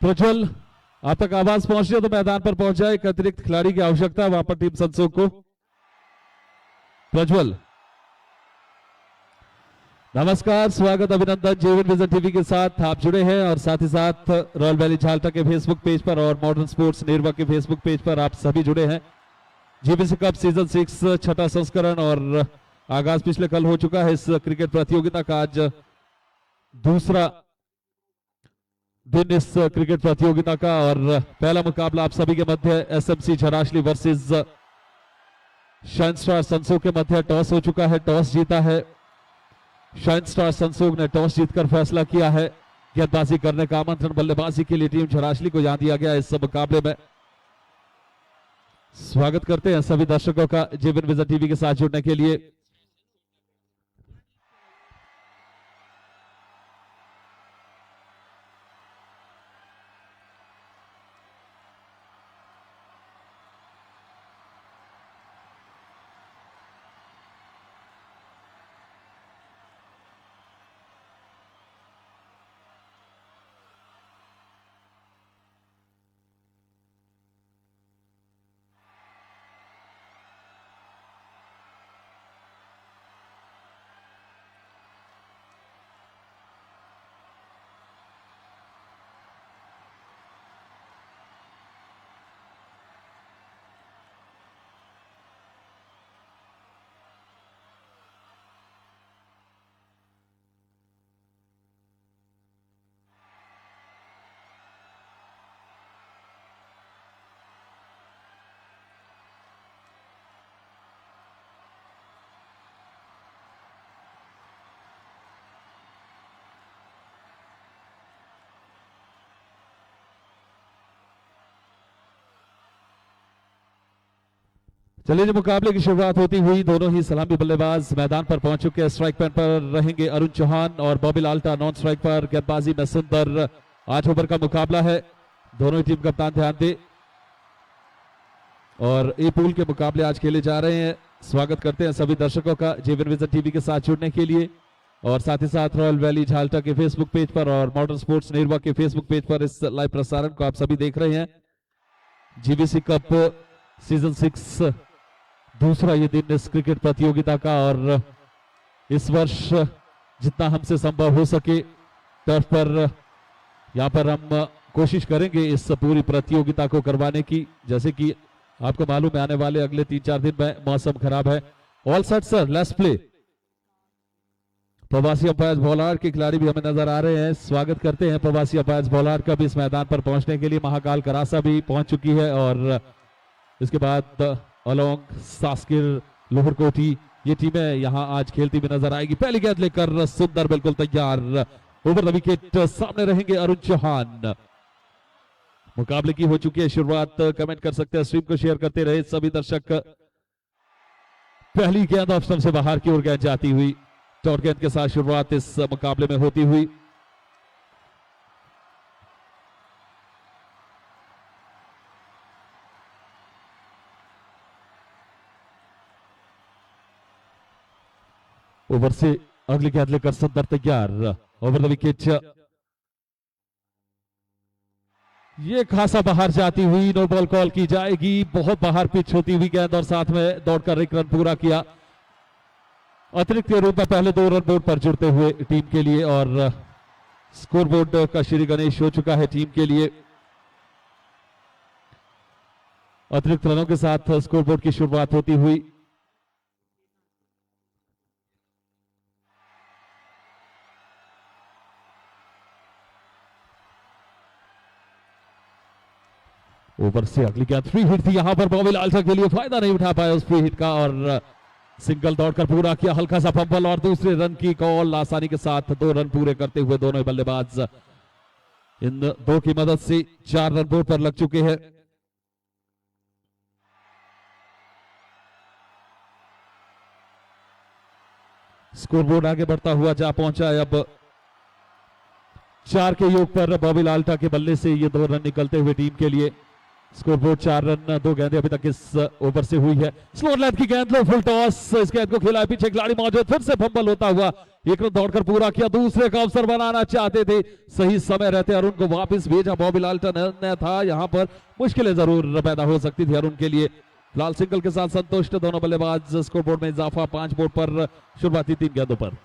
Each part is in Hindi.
प्रज्वल, आप तक आवाज पहुंच रही है तो मैदान पर पहुंच जाए। एक अतिरिक्त खिलाड़ी की आवश्यकता है वहां पर टीम संसोग को। प्रज्वल, नमस्कार, स्वागत, अभिनंदन। जीवन विजन टीवी के साथ आप जुड़े हैं और साथ ही साथ रॉयल वैली झालटा के फेसबुक पेज पर और मॉडर्न स्पोर्ट्स निर्वा के फेसबुक पेज पर आप सभी जुड़े हैं। जीबीसी कप सीजन 6 छठा संस्करण और आगाज पिछले कल हो चुका है। इस क्रिकेट प्रतियोगिता का आज दूसरा दिन इस क्रिकेट प्रतियोगिता का और पहला मुकाबला आप सभी के मध्य एसएमसी झराशली वर्सेस शाइन स्टार संसोग के मध्य टॉस हो चुका है। टॉस जीता है शाइन स्टार संसोग ने। टॉस जीतकर फैसला किया है गेंदबाजी करने का आमंत्रण बल्लेबाजी के लिए टीम झराशली को यहां दिया गया। इस मुकाबले में स्वागत करते हैं सभी दर्शकों का जीवन विजन टीवी के साथ जुड़ने के लिए। चलिए, जो मुकाबले की शुरुआत होती हुई दोनों ही सलामी बल्लेबाज मैदान पर पहुंच चुके हैं। स्ट्राइक पैन पर रहेंगे अरुण चौहान और बॉबी लाल्टा। नॉन स्ट्राइक पर गेंदबाजी में सुंदर। 8 ओवर का मुकाबला है। दोनों ही टीम कप्तान ध्यान दे और ए पूल के मुकाबले आज खेले जा रहे हैं। स्वागत करते हैं सभी दर्शकों का जीवन विजन टीवी के साथ जुड़ने के लिए और साथ ही साथ रॉयल वैली झालटा के फेसबुक पेज पर और मॉडर्न स्पोर्ट्स निर्वा के फेसबुक पेज पर इस लाइव प्रसारण को आप सभी देख रहे हैं। जीबीसी कप सीजन 6 दूसरा ये दिन इस क्रिकेट प्रतियोगिता का और इस वर्ष जितना हमसे संभव हो सके टर्फ पर यहाँ पर हम कोशिश करेंगे इस पूरी प्रतियोगिता को करवाने की। जैसे कि आपको मालूम है आने वाले अगले 3-4 दिन में मौसम खराब है। All set sir, let's play. प्रवासी अंपायर बॉलार के खिलाड़ी भी हमें नजर आ रहे हैं। स्वागत करते हैं प्रवासी अंपायर बॉलार का भी इस मैदान पर पहुंचने के लिए। महाकाल करासा भी पहुंच चुकी है और इसके बाद अलोंग सास्किर लोहरकोटी ये टीमें यहां आज खेलती हुई नजर आएगी। पहली गेंद लेकर सुंदर बिल्कुल तैयार। ओवर द विकेट सामने रहेंगे अरुण चौहान। मुकाबले की हो चुकी है शुरुआत। कमेंट कर सकते हैं, स्ट्रीम को शेयर करते रहे सभी दर्शक। पहली गेंद ऑफ स्टंप से बाहर की ओर गेंद जाती हुई। टॉट गेंद के साथ शुरुआत इस मुकाबले में होती हुई। ओवर से अगली गेंद लेकर सुंदर तैयार। ओवर द विकेट ये खासा बाहर जाती हुई। नो बॉल कॉल की जाएगी। बहुत बाहर पिच होती हुई गेंद और साथ में दौड़कर एक रन पूरा किया। अतिरिक्त के रूप में पहले 2 रन बोर्ड पर जुड़ते हुए टीम के लिए और स्कोर बोर्ड का श्री गणेश हो चुका है टीम के लिए। अतिरिक्त रनों के साथ स्कोर बोर्ड की शुरुआत होती हुई। ओवर से अगली गेंद फ्री हिट थी। यहां पर बॉबी लाल्टा के लिए फायदा नहीं उठा पाया उस फ्री हिट का और सिंगल दौड़कर पूरा किया। हल्का सा फंबल और दूसरे रन की कॉल। आसानी के साथ 2 रन पूरे करते हुए दोनों बल्लेबाज इन 2 की मदद से 4 रन बोर्ड पर लग चुके हैं। स्कोरबोर्ड आगे बढ़ता हुआ जा पहुंचा है। अब 4 के योग पर बॉबी लाल्टा के बल्ले से ये 2 रन निकलते हुए टीम के लिए स्कोरबोर्ड 4 रन, 2 गेंदें अभी तक इस ओवर से हुई है। स्लो लेंथ की गेंद, लो फुल टॉस, इस गेंद को खेला है, पीछे खिलाड़ी मौजूद, फिर से फंबल होता हुआ एक रन दौड़कर पूरा किया। दूसरे का अवसर बनाना चाहते थे, सही समय रहते अरुण को वापस भेजा। बॉबी लाल्टन ने था, यहां पर मुश्किलें जरूर पैदा हो सकती थी अरुण के लिए। लाल सिंगल के साथ संतुष्ट दोनों बल्लेबाज। स्कोरबोर्ड में इजाफा 5 बोर्ड पर शुरुआती 3 गेंदों पर।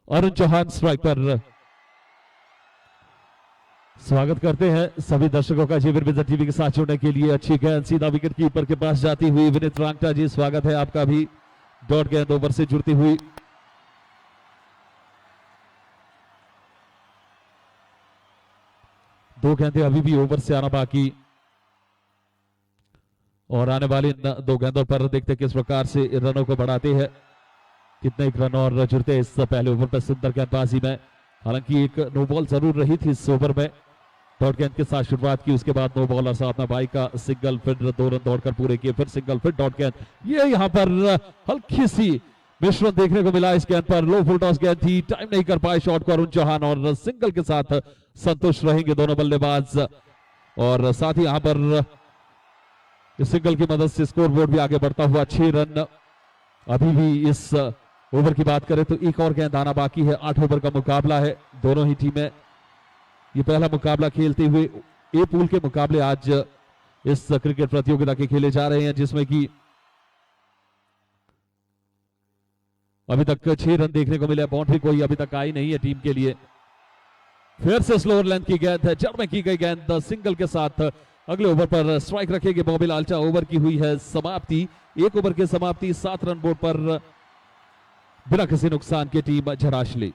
अरुण चौहान स्ट्राइक पर। स्वागत करते हैं सभी दर्शकों का जीवन विजन टीवी के साथ जुड़ने के लिए। अच्छी गेंद सीधा विकेट कीपर के पास जाती हुई। विनीत रांगटा जी, स्वागत है आपका भी। डॉट गेंद ओवर से जुड़ती हुई। दो गेंदें अभी भी ओवर से आना बाकी, और आने वाली इन 2 गेंदों पर देखते किस प्रकार से रनों को बढ़ाते हैं, कितने रन और जुड़ते इस पहले ओवर पर। सुंदर गेंदबाजी में, हालांकि एक नो बॉल जरूर रही थी इस ओवर में। डॉट गेंद के साथ शुरुआत की, उसके बाद नो बॉल और साथ में बाई का सिंगल, फिर 2 रन दौड़कर पूरे किए, फिर सिंगल, फिर डॉट गेंद। ये यहां पर हल्की सी मिश्रण देखने को मिला इस गेंद पर। लो फुल टॉस गेंद थी, टाइम नहीं कर पाए शॉट को अरुण चौहान, और सिंगल के साथ संतुष्ट रहेंगे दोनों बल्लेबाज। और साथ ही यहां पर इस सिंगल की मदद से स्कोरबोर्ड भी आगे बढ़ता हुआ 6 रन। अभी भी इस ओवर की बात करें तो एक और गेंद आना बाकी है। 8 ओवर का मुकाबला है, दोनों ही टीमें ये पहला मुकाबला खेलते हुए। ए पूल के मुकाबले आज इस क्रिकेट प्रतियोगिता के खेले जा रहे हैं, जिसमें कि अभी तक 6 रन देखने को मिले। बाउंड्री कोई अभी तक आई नहीं है टीम के लिए। फिर से स्लोअर लेंथ की गेंद है, जड़ में की गई गेंद, सिंगल के साथ अगले ओवर पर स्ट्राइक रखेंगे बॉबी लाल्टा। ओवर की हुई है समाप्ति, 1 ओवर की समाप्ति। 7 रन बोर्ड पर बिना किसी नुकसान के टीम झराशली।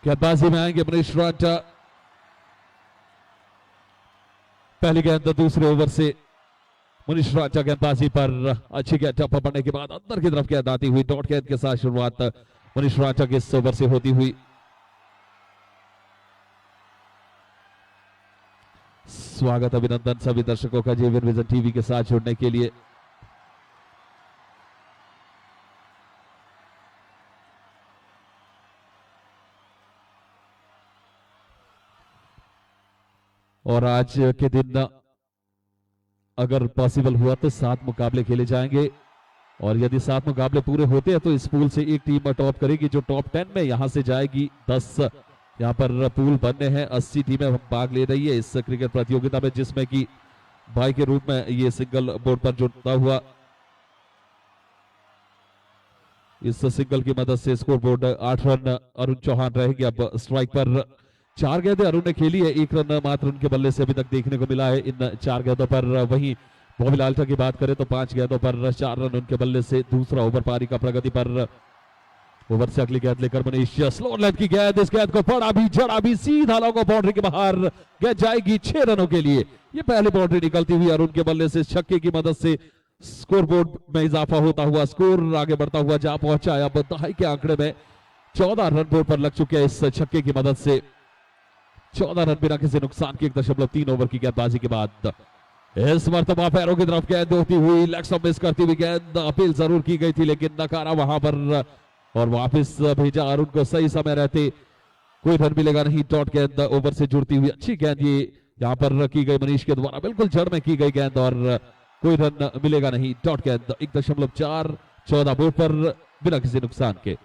गेंदबाजी में आएंगे मनीष रांटा। पहली गेंद दूसरे ओवर से मनीष रांटा गेंदबाजी पर। अच्छी गेंद टप्पा पड़ने के बाद अंदर की तरफ गेंद आती हुई। डॉट गेंद के साथ शुरुआत मनीष रांटा के इस ओवर से होती हुई। स्वागत अभिनंदन सभी दर्शकों का जीवन विजन टीवी के साथ जुड़ने के लिए। और आज के दिन अगर पॉसिबल हुआ तो 7 मुकाबले खेले जाएंगे, और यदि 7 मुकाबले पूरे होते हैं तो इस पूल से एक टीम टॉप करेगी जो टॉप 10 में यहां से जाएगी। 10 यहां पर पूल बनने हैं। 80 टीमें भाग ले रही है इस क्रिकेट प्रतियोगिता में, जिसमें कि भाई के रूप में ये सिंगल बोर्ड पर जुड़ता हुआ। इस सिंगल की मदद से score board 8 run Arun Chauhan रहेंगे। अब स्ट्राइक पर 4 गेंदें अरुण ने खेली है, 1 रन मात्र उनके बल्ले से अभी तक देखने को मिला है इन 4 गेंदों पर। वहीं बॉबी लाल्टा की बात करें तो 5 गेंदों पर 4 रन उनके बल्ले से। दूसरा ओवर पारी का प्रगति पर। ओवर से अगली गेंद लेकर मनीष, स्लो लेंथ की गेंद, इस गेंद को पड़ा भी जड़ा भी सीधा लॉन्ग बाउंड्री के बाहर। गेंद जाएगी 6 रनों के लिए। ये पहली बाउंड्री निकलती हुई अरुण के बल्ले से। छक्के की मदद से स्कोरबोर्ड में इजाफा होता हुआ, स्कोर आगे बढ़ता हुआ जा पहुंचा है। अब दहाई के आंकड़े में 14 रन बोर्ड पर लग चुके हैं इस छक्के की मदद से। 14 रन बिना किसी नुकसान के 1.3 ओवर की गेंदबाजी के बाद। इस मर्तबा पैरों की तरफ गेंद होती हुई, लेग स्टंप मिस करती हुई गेंद। अपील जरूर की गई थी लेकिन नकारा वहां पर, और वापस भेजा अरुण को सही समय रहते। कोई रन मिलेगा नहीं। डॉट गेंद ओवर से जुड़ती हुई अच्छी गेंद ये यहां पर की गई मनीष के द्वारा, बिल्कुल जड़ में की गई गेंद, और कोई रन मिलेगा नहीं। डॉट गेंद 1.4 14 बोर्ड पर बिना किसी नुकसान के।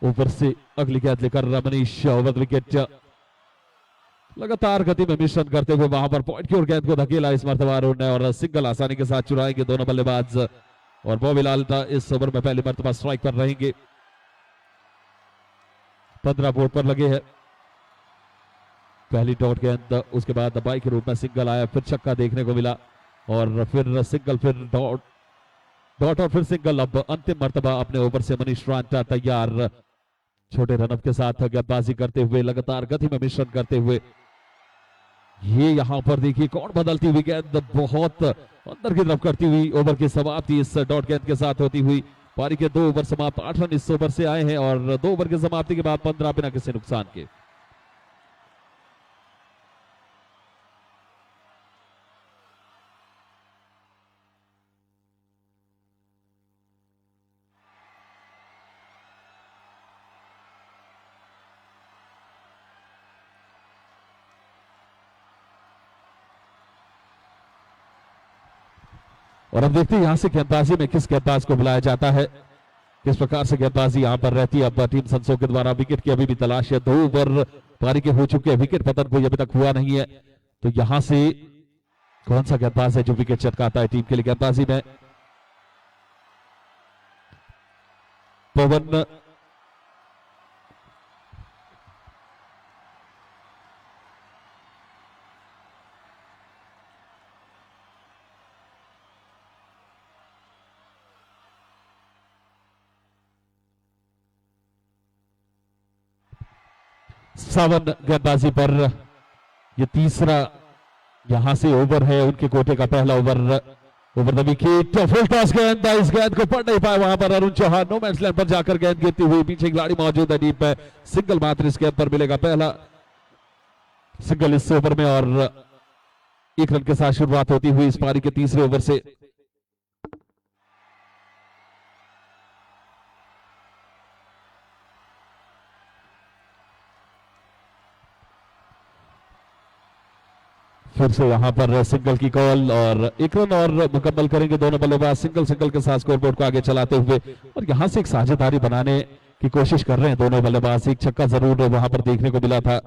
ओवर से अगली गेंद लेकर मनीष ओवर विकेट। लगातार गति में मिश्रण करते हुए वहां पर पॉइंट की ओर गेंद को धकेला इस मरतबा अरुण ने और सिंगल आसानी के साथ चुराएंगे दोनों बल्लेबाज और बॉबी लाल्टा इस ओवर में पहली मरतबा स्ट्राइक पर रहेंगे। 15 बोर्ड पर लगे हैं। पहली डॉट गेंद, उसके बाद दबाई के रूप में सिंगल आया, फिर छक्का देखने को मिला और फिर सिंगल, फिर डॉट और फिर सिंगल। अब अंतिम मर्तबा अपने ओवर से मनीष रांटा तैयार, छोटे रनअप के साथ गेंदबाजी करते हुए, लगातार गति में मिश्रण करते हुए। ये यहां पर देखिए कौन बदलती हुई गेंद, बहुत अंदर की तरफ करती हुई ओवर की समाप्ति इस डॉट गेंद के साथ होती हुई। पारी के 2 ओवर समाप्त, 8 रन इस ओवर से आए हैं और 2 ओवर की समाप्ति के बाद 15 बिना किसी नुकसान के। और अब देखते हैं यहां से गेंदबाजी में किस गेंदबाज को बुलाया जाता है, किस प्रकार से गेंदबाजी यहां पर रहती है। अब टीम संसो के द्वारा विकेट की अभी भी तलाश है। 2 ओवर पारी के हो चुके हैं, विकेट पतन कोई अभी तक हुआ नहीं है। तो यहां से कौन सा गेंदबाज है जो विकेट चटकाता है टीम के लिए। गेंदबाजी में पवन सावन गेंदबाजी पर, ये तीसरा यहां से ओवर है उनके कोटे का, पहला over the wicket. Full toss गेंद, इस गेंद को पढ़ नहीं पाए वहां पर अरुण चौहान। नो मैच लैंड पर जाकर गेंद गिरती हुई, पीछे खिलाड़ी मौजूद है डीप में। सिंगल मात्र इस गेंद पर मिलेगा, पहला सिंगल इस ओवर में और 1 रन के साथ शुरुआत होती हुई इस पारी के तीसरे ओवर से। फिर से यहां पर सिंगल की कॉल और 1 रन और मुकम्मल करेंगे दोनों बल्लेबाज सिंगल के साथ स्कोरबोर्ड को आगे चलाते हुए। और यहां से एक साझेदारी बनाने की कोशिश कर रहे हैं दोनों बल्लेबाज। एक छक्का जरूर वहां पर देखने को मिला था।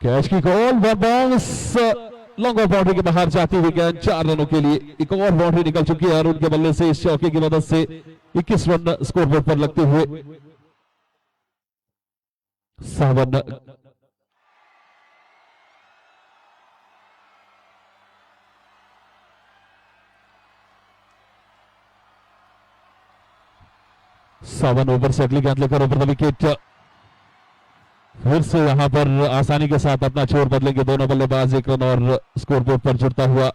कैच की call, one bounce long off boundary के बाहर जाती हुई गेंद 4 रनों के लिए। एक और बाउंड्री निकल चुकी है अरुण के बल्ले से, इस चौके की मदद से 21 रन स्कोरबोर्ड पर लगते हुए। सावन ओवर से अगली गेंद लेकर ओवर द विकेट। फिर से यहां पर आसानी के साथ अपना छोर बदलेंगे दोनों बल्लेबाज, 1 रन और स्कोरबोर्ड पर जुड़ता हुआ।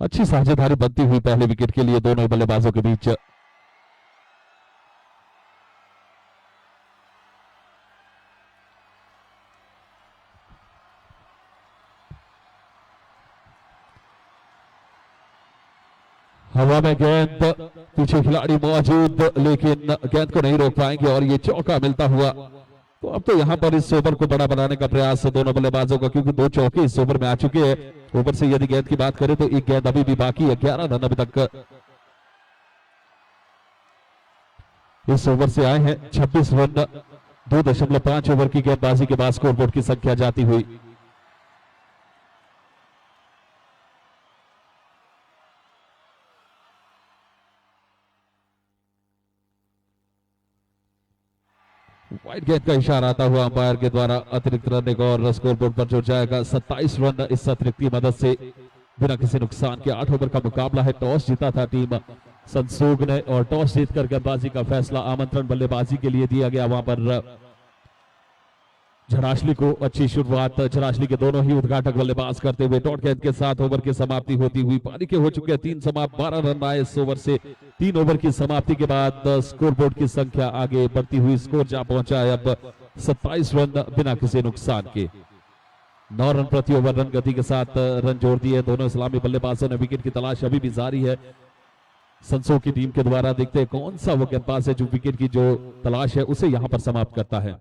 अच्छी साझेदारी बनती हुई पहले विकेट के लिए दोनों बल्लेबाजों के बीच। हवा में गेंद, पीछे खिलाड़ी मौजूद लेकिन गेंद को नहीं रोक पाएंगे और ये चौका मिलता हुआ। तो अब तो यहां पर इस ओवर को बड़ा बनाने का प्रयास दोनों बल्लेबाजों का, क्योंकि 2 चौके इस ओवर में आ चुके हैं। ओवर से यदि गेंद की बात करें तो 1 गेंद अभी भी बाकी है, 11 रन अभी तक इस ओवर से आए हैं। 26 रन 2.5 ओवर की गेंदबाजी के बाद स्कोरबोर्ड की संख्या जाती हुई। वाइड गेंद का इशारा आता हुआ अंपायर के द्वारा अतिरिक्त रन एक और स्कोरबोर्ड पर जुड़ जाएगा। 27 रन इस अतिरिक्त की मदद से बिना किसी नुकसान के। 8 ओवर का मुकाबला है। टॉस जीता था टीम संसोग ने और टॉस जीतकर गेंदबाजी का फैसला आमंत्रण बल्लेबाजी के लिए दिया गया। वहां पर झराशली को अच्छी शुरुआत, झराशली के दोनों ही उद्घाटक बल्लेबाज करते हुए डॉट गेंद के साथ ओवर की समाप्ति होती हुई। पारी के हो चुके 3 समाप्त, 12 रन आए इस ओवर से। 3 ओवर की समाप्ति के बाद स्कोरबोर्ड की संख्या आगे बढ़ती हुई, स्कोर जा पहुंचा है अब 27 रन बिना किसी नुकसान के। 9 रन प्रति ओवर रन गति के साथ रन जोड़ दिए दोनों इस्लामी बल्लेबाजों ने। विकेट की तलाश अभी भी जारी है संसो की टीम के द्वारा। देखते हैं कौन सा वो गेंदबाज है जो विकेट की जो तलाश है उसे यहां पर समाप्त करता है।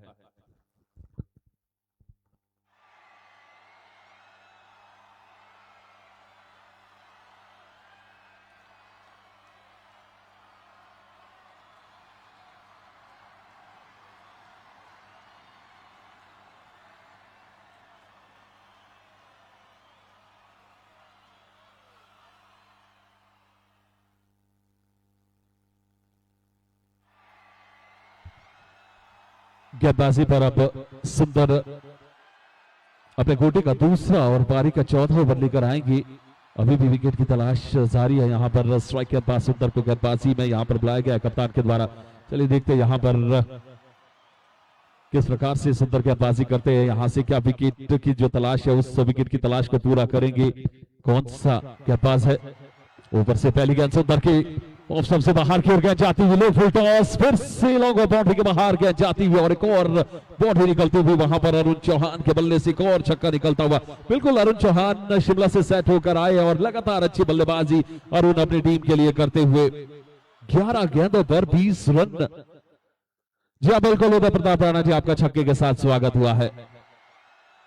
गेंदबाजी पर अब सुंदर अपने कोटे का दूसरा और पारी का चौथा ओवर लेकर आएंगे। अभी भी विकेट की तलाश जारी है। यहाँ पर स्ट्राइक गेंदबाज सुंदर को गेंदबाजी में यहाँ पर बुलाया गया है कप्तान के द्वारा। चलिए देखते हैं यहाँ पर किस प्रकार से सुंदर गेंदबाजी करते हैं। यहाँ से क्या विकेट की जो तलाश है उस विकेट की तलाश को पूरा करेंगे। कौन सा गेंदबाज है। ऊपर से पहली गेंद सुंदर की ऑफ स्टंप से बाहर की ओर गेंद जाती हुई, लो फुल टॉस, फिर से लॉन्ग बाउंड्री के बाहर गेंद जाती हुई और एक और बाउंड्री निकलती हुई। वहां पर अरुण चौहान के बल्ले से एक और छक्का निकलता हुआ। बिल्कुल अरुण चौहान शिमला से सेट होकर आए और लगातार अच्छी बल्लेबाजी अरुण अपनी टीम के लिए करते हुए 11 गेंदों पर 20 रन। जी हाँ बिल्कुल उदय प्रताप राणा जी आपका छक्के के साथ स्वागत हुआ है।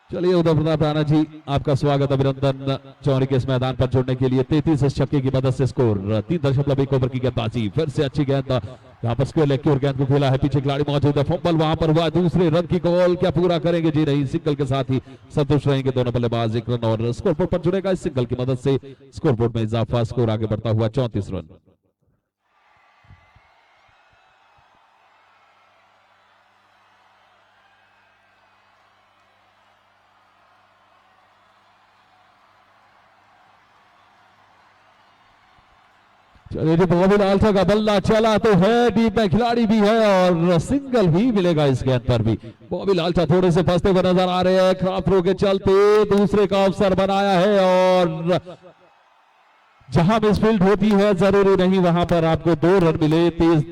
चलिए उदय प्रताप राणा जी आपका स्वागत, अभिनंदन चौरी के इस मैदान पर जुड़ने के लिए। 33 इस छक्के की मदद से स्कोर 3.1 ओवर की गेंदबाजी। फिर से अच्छी गेंद यहाँ पर स्क्वायर लेग की ओर गेंद को खेला है, पीछे खिलाड़ी मौजूद है, फंबल वहां पर हुआ। दूसरे रन की कॉल क्या पूरा करेंगे? जी नहीं, सिंगल के साथ ही संतुष्ट रहेंगे दोनों बल्लेबाज। एक रन और स्कोरबोर्ड पर जुड़ेगा इस सिंगल की मदद से। स्कोरबोर्ड में इजाफा, स्कोर आगे बढ़ता हुआ 34 रन। चलिए जी बॉबी लालसा का बल्ला चला तो है, डीप में खिलाड़ी भी है और सिंगल भी मिलेगा इस गेंद पर भी। बॉबी लालसा थोड़े से फंसते हुए नजर आ रहे हैं। खराब थ्रो के चलते दूसरे का अवसर बनाया है और जहां मिसफील्ड होती है जरूरी नहीं वहां पर आपको 2 रन मिले। तेज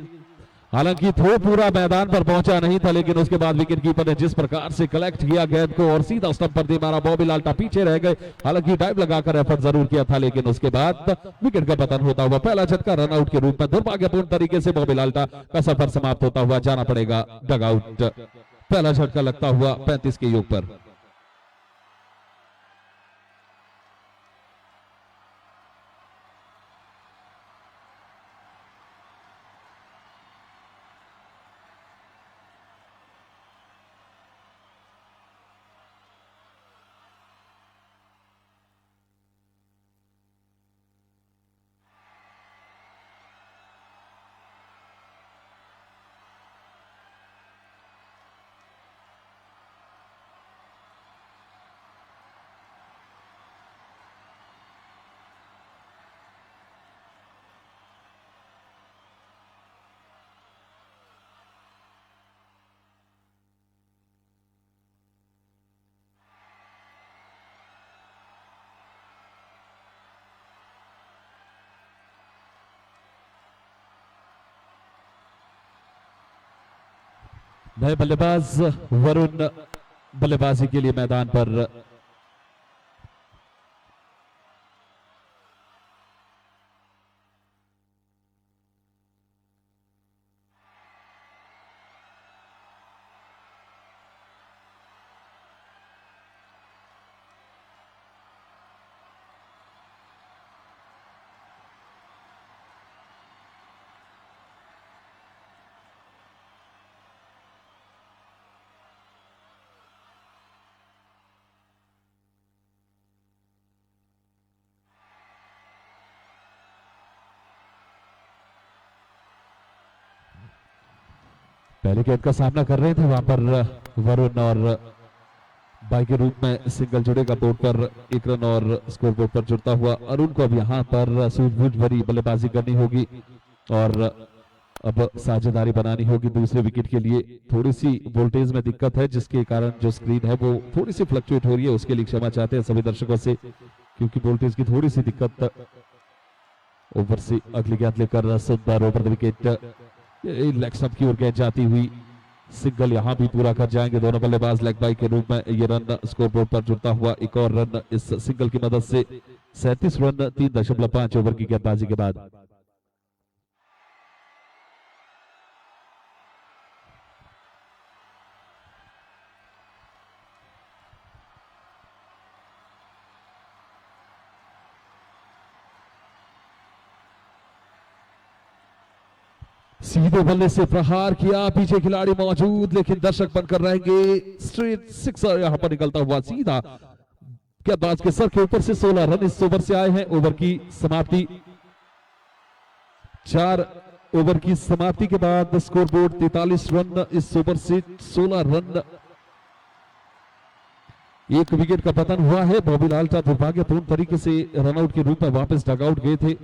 हालांकि थ्रो पूरा मैदान पर पहुंचा नहीं था, लेकिन उसके बाद विकेट कीपर ने जिस प्रकार से कलेक्ट किया गेंद को और सीधा स्टंप पर दे मारा। बॉबी लालटा पीछे रह गए, हालांकि टाइम लगाकर एफर्ट जरूर किया था, लेकिन उसके बाद विकेट का पतन होता हुआ पहला झटका रन आउट के रूप में दुर्भाग्यपूर्ण तरीके से बॉबी लालटा का सफर समाप्त होता हुआ जाना पड़ेगा डग आउट। पहला झटका लगता हुआ 35 के योग पर। नए बल्लेबाज वरुण बल्लेबाजी के लिए मैदान पर। पहले गेंद का सामना कर रहे थे वहां पर वरुण और बाई के रूप में सिंगल जुड़ेगा बोर्ड पर। 1 रन और स्कोर बोर्ड पर जुड़ता हुआ अरुण को अब यहाँ पर सूझबूझ भरी बल्लेबाजी करनी होगी और अब साझेदारी बनानी होगी दूसरे विकेट के लिए। थोड़ी सी वोल्टेज में दिक्कत है जिसके कारण जो स्क्रीन है वो थोड़ी सी फ्लक्चुएट हो रही है, उसके लिए क्षमा चाहते हैं सभी दर्शकों से, क्योंकि वोल्टेज की थोड़ी सी दिक्कत। ओवर से अगली गेंद लेकर सुंदर over the wicket, leg stump की ओर गेंद जाती हुई। सिंगल यहां भी पूरा कर जाएंगे दोनों बल्लेबाज लेग बाई के रूप में। ये रन स्कोरबोर्ड पर जुड़ता हुआ एक और रन इस सिंगल की मदद से। 37 रन 3.5 ओवर की गेंदबाजी के बाद। सीधे बल्ले से प्रहार किया, पीछे खिलाड़ी मौजूद लेकिन दर्शक बनकर रहेंगे। स्ट्रेट सिक्सर यहां पर निकलता हुआ सीधा गेंदबाज के सर के ऊपर से। 16 रन इस ओवर से आए हैं। ओवर की समाप्ति 4 ओवर की समाप्ति के बाद स्कोरबोर्ड 43 रन, इस ओवर से 16 रन, एक विकेट का पतन हुआ है। बॉबी लालटा दुर्भाग्यपूर्ण तरीके से रनआउट के रूप में वापस डगआउट गए थे।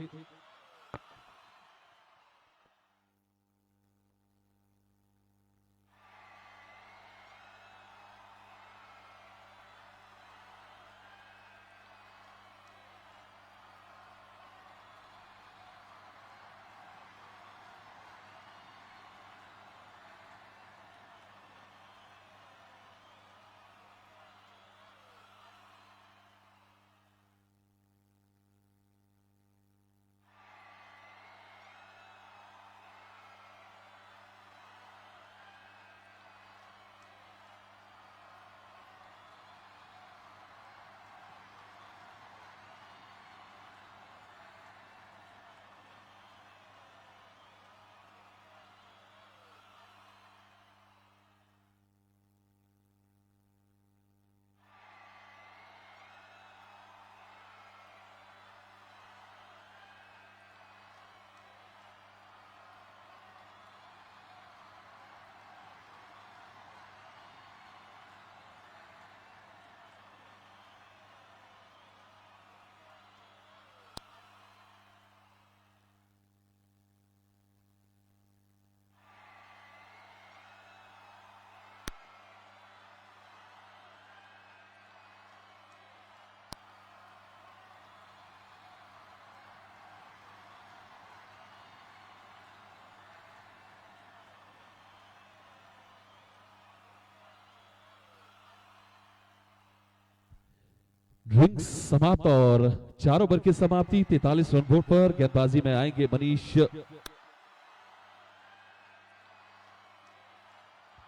ड्रिंक्स समाप्त और 4 ओवर की समाप्ति। 43 रन बोर्ड पर गेंदबाजी में आएंगे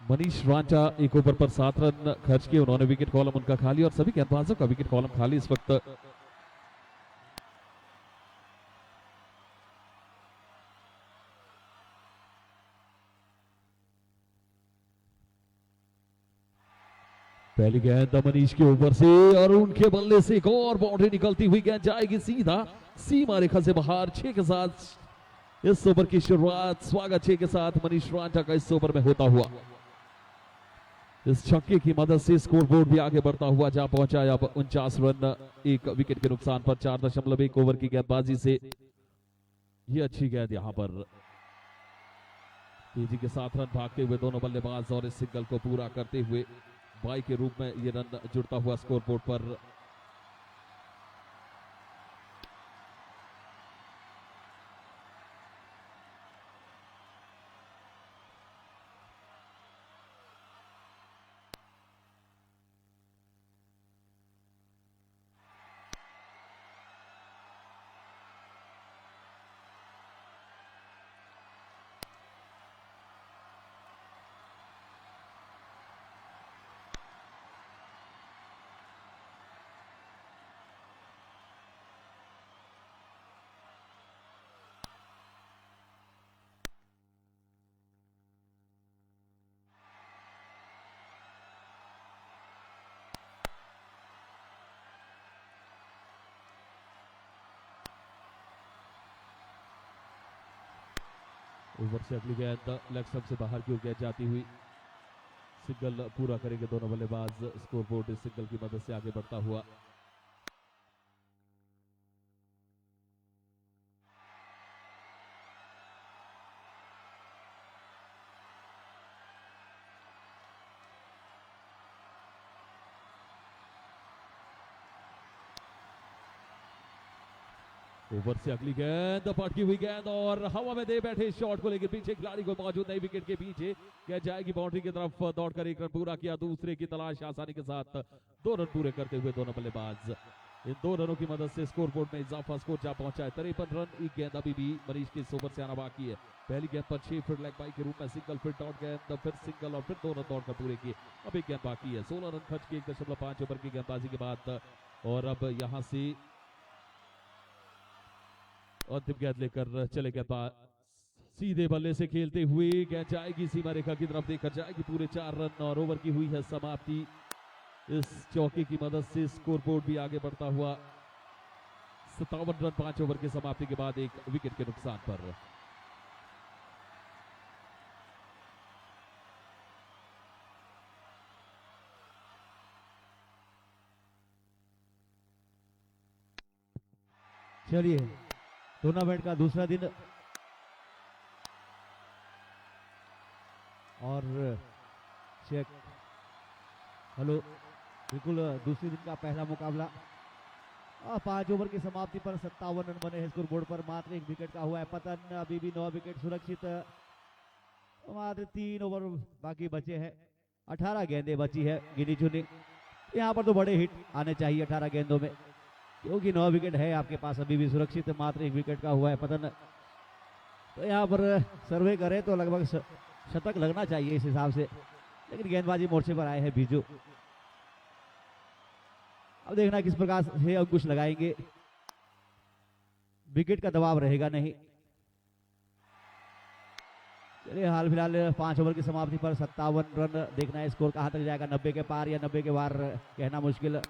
मनीष रांचा। एक ओवर पर 7 रन खर्च किए उन्होंने। विकेट कॉलम उनका खाली और सभी गेंदबाजों का विकेट कॉलम खाली इस वक्त। पहली गेंद मनीष के ऊपर से और उनके बल्ले से एक और बाउंड्री निकलती हुई गेंद जाएगी सीधा सीमा रेखा से बाहर। 6 के साथ इस ओवर की शुरुआत। स्वागत 6 के साथ मनीष रांचा का इस ओवर में होता हुआ। इस छक्के की मदद से स्कोरबोर्ड भी आगे बढ़ता हुआ जा पहुंचा अब 49 रन, एक विकेट के नुकसान पर। 4.1 ओवर की गेंदबाजी से ये अच्छी गेंद यहां पर तेजी के साथ रन भागते हुए दोनों बल्लेबाज और इस सिंगल को पूरा करते हुए 22 के रूप में ये रन जुड़ता हुआ स्कोरबोर्ड पर। ओवर से अगली गेंद लेग स्टंप से बाहर की ओर गेंद जाती हुई। सिंगल पूरा करेंगे दोनों बल्लेबाज। स्कोरबोर्ड इस सिंगल की मदद से आगे बढ़ता हुआ। ओवर से अगली गेंद पटकी हुई गेंद और हवा में दे बैठे शॉट को लेकर पीछे खिलाड़ी को मौजूद नहीं। विकेट के पीछे गेंद जाएगी बाउंड्री की तरफ। दौड़कर 1 रन पूरा किया। दूसरे की तलाश आसानी के साथ 2 रन पूरे करते हुए दोनों बल्लेबाज। इन 2 रनों की मदद से स्कोरबोर्ड में इजाफा। स्कोर जा पहुंचा है 53 रन। एक गेंद अभी भी मनीष के इस ओवर से आना बाकी है। पहली गेंद पर 6 फीट लेग बाई के रूप में सिंगल, फिर डॉट गेंद, फिर सिंगल और फिर 2 रन दौड़कर पूरे किए। अब एक गेंद बाकी है। 16 रन खर्च किए 1.5 ओवर की गेंदबाजी के बाद। और अब यहां से अंतिम गेंद लेकर चले गेंदबाज सीधे बल्ले से खेलते हुए गेंद जाएगी सीमा रेखा की तरफ देकर जाएगी पूरे 4 रन और ओवर की हुई है समाप्ति। इस चौके की मदद से स्कोरबोर्ड भी आगे बढ़ता हुआ 57 रन 5 ओवर की समाप्ति के बाद 1 विकेट के नुकसान पर। चलिए टूर्नामेंट का दूसरा दिन और चेक। हेलो, बिल्कुल दूसरे दिन का पहला मुकाबला। 5 ओवर की समाप्ति पर 57 रन बने हैं स्कोर बोर्ड पर। मात्र 1 विकेट का हुआ है पतन। अभी भी 9 विकेट सुरक्षित। मात्र 3 ओवर बाकी बचे हैं। 18 गेंदें बची है गिनी चुनी। यहाँ पर तो बड़े हिट आने चाहिए 18 गेंदों में, क्योंकि 9 विकेट है आपके पास अभी भी सुरक्षित। मात्र 1 विकेट का हुआ है पतन। तो यहाँ पर सर्वे करें तो लगभग शतक लगना चाहिए इस हिसाब से, लेकिन गेंदबाजी मोर्चे पर आए हैं बीजू। अब देखना किस प्रकार से अंकुश लगाएंगे। विकेट का दबाव रहेगा नहीं। चलिए हाल फिलहाल 5 ओवर की समाप्ति पर 57 रन। देखना है स्कोर कहां तक जाएगा, 90 के पार या 90 के बाहर कहना मुश्किल।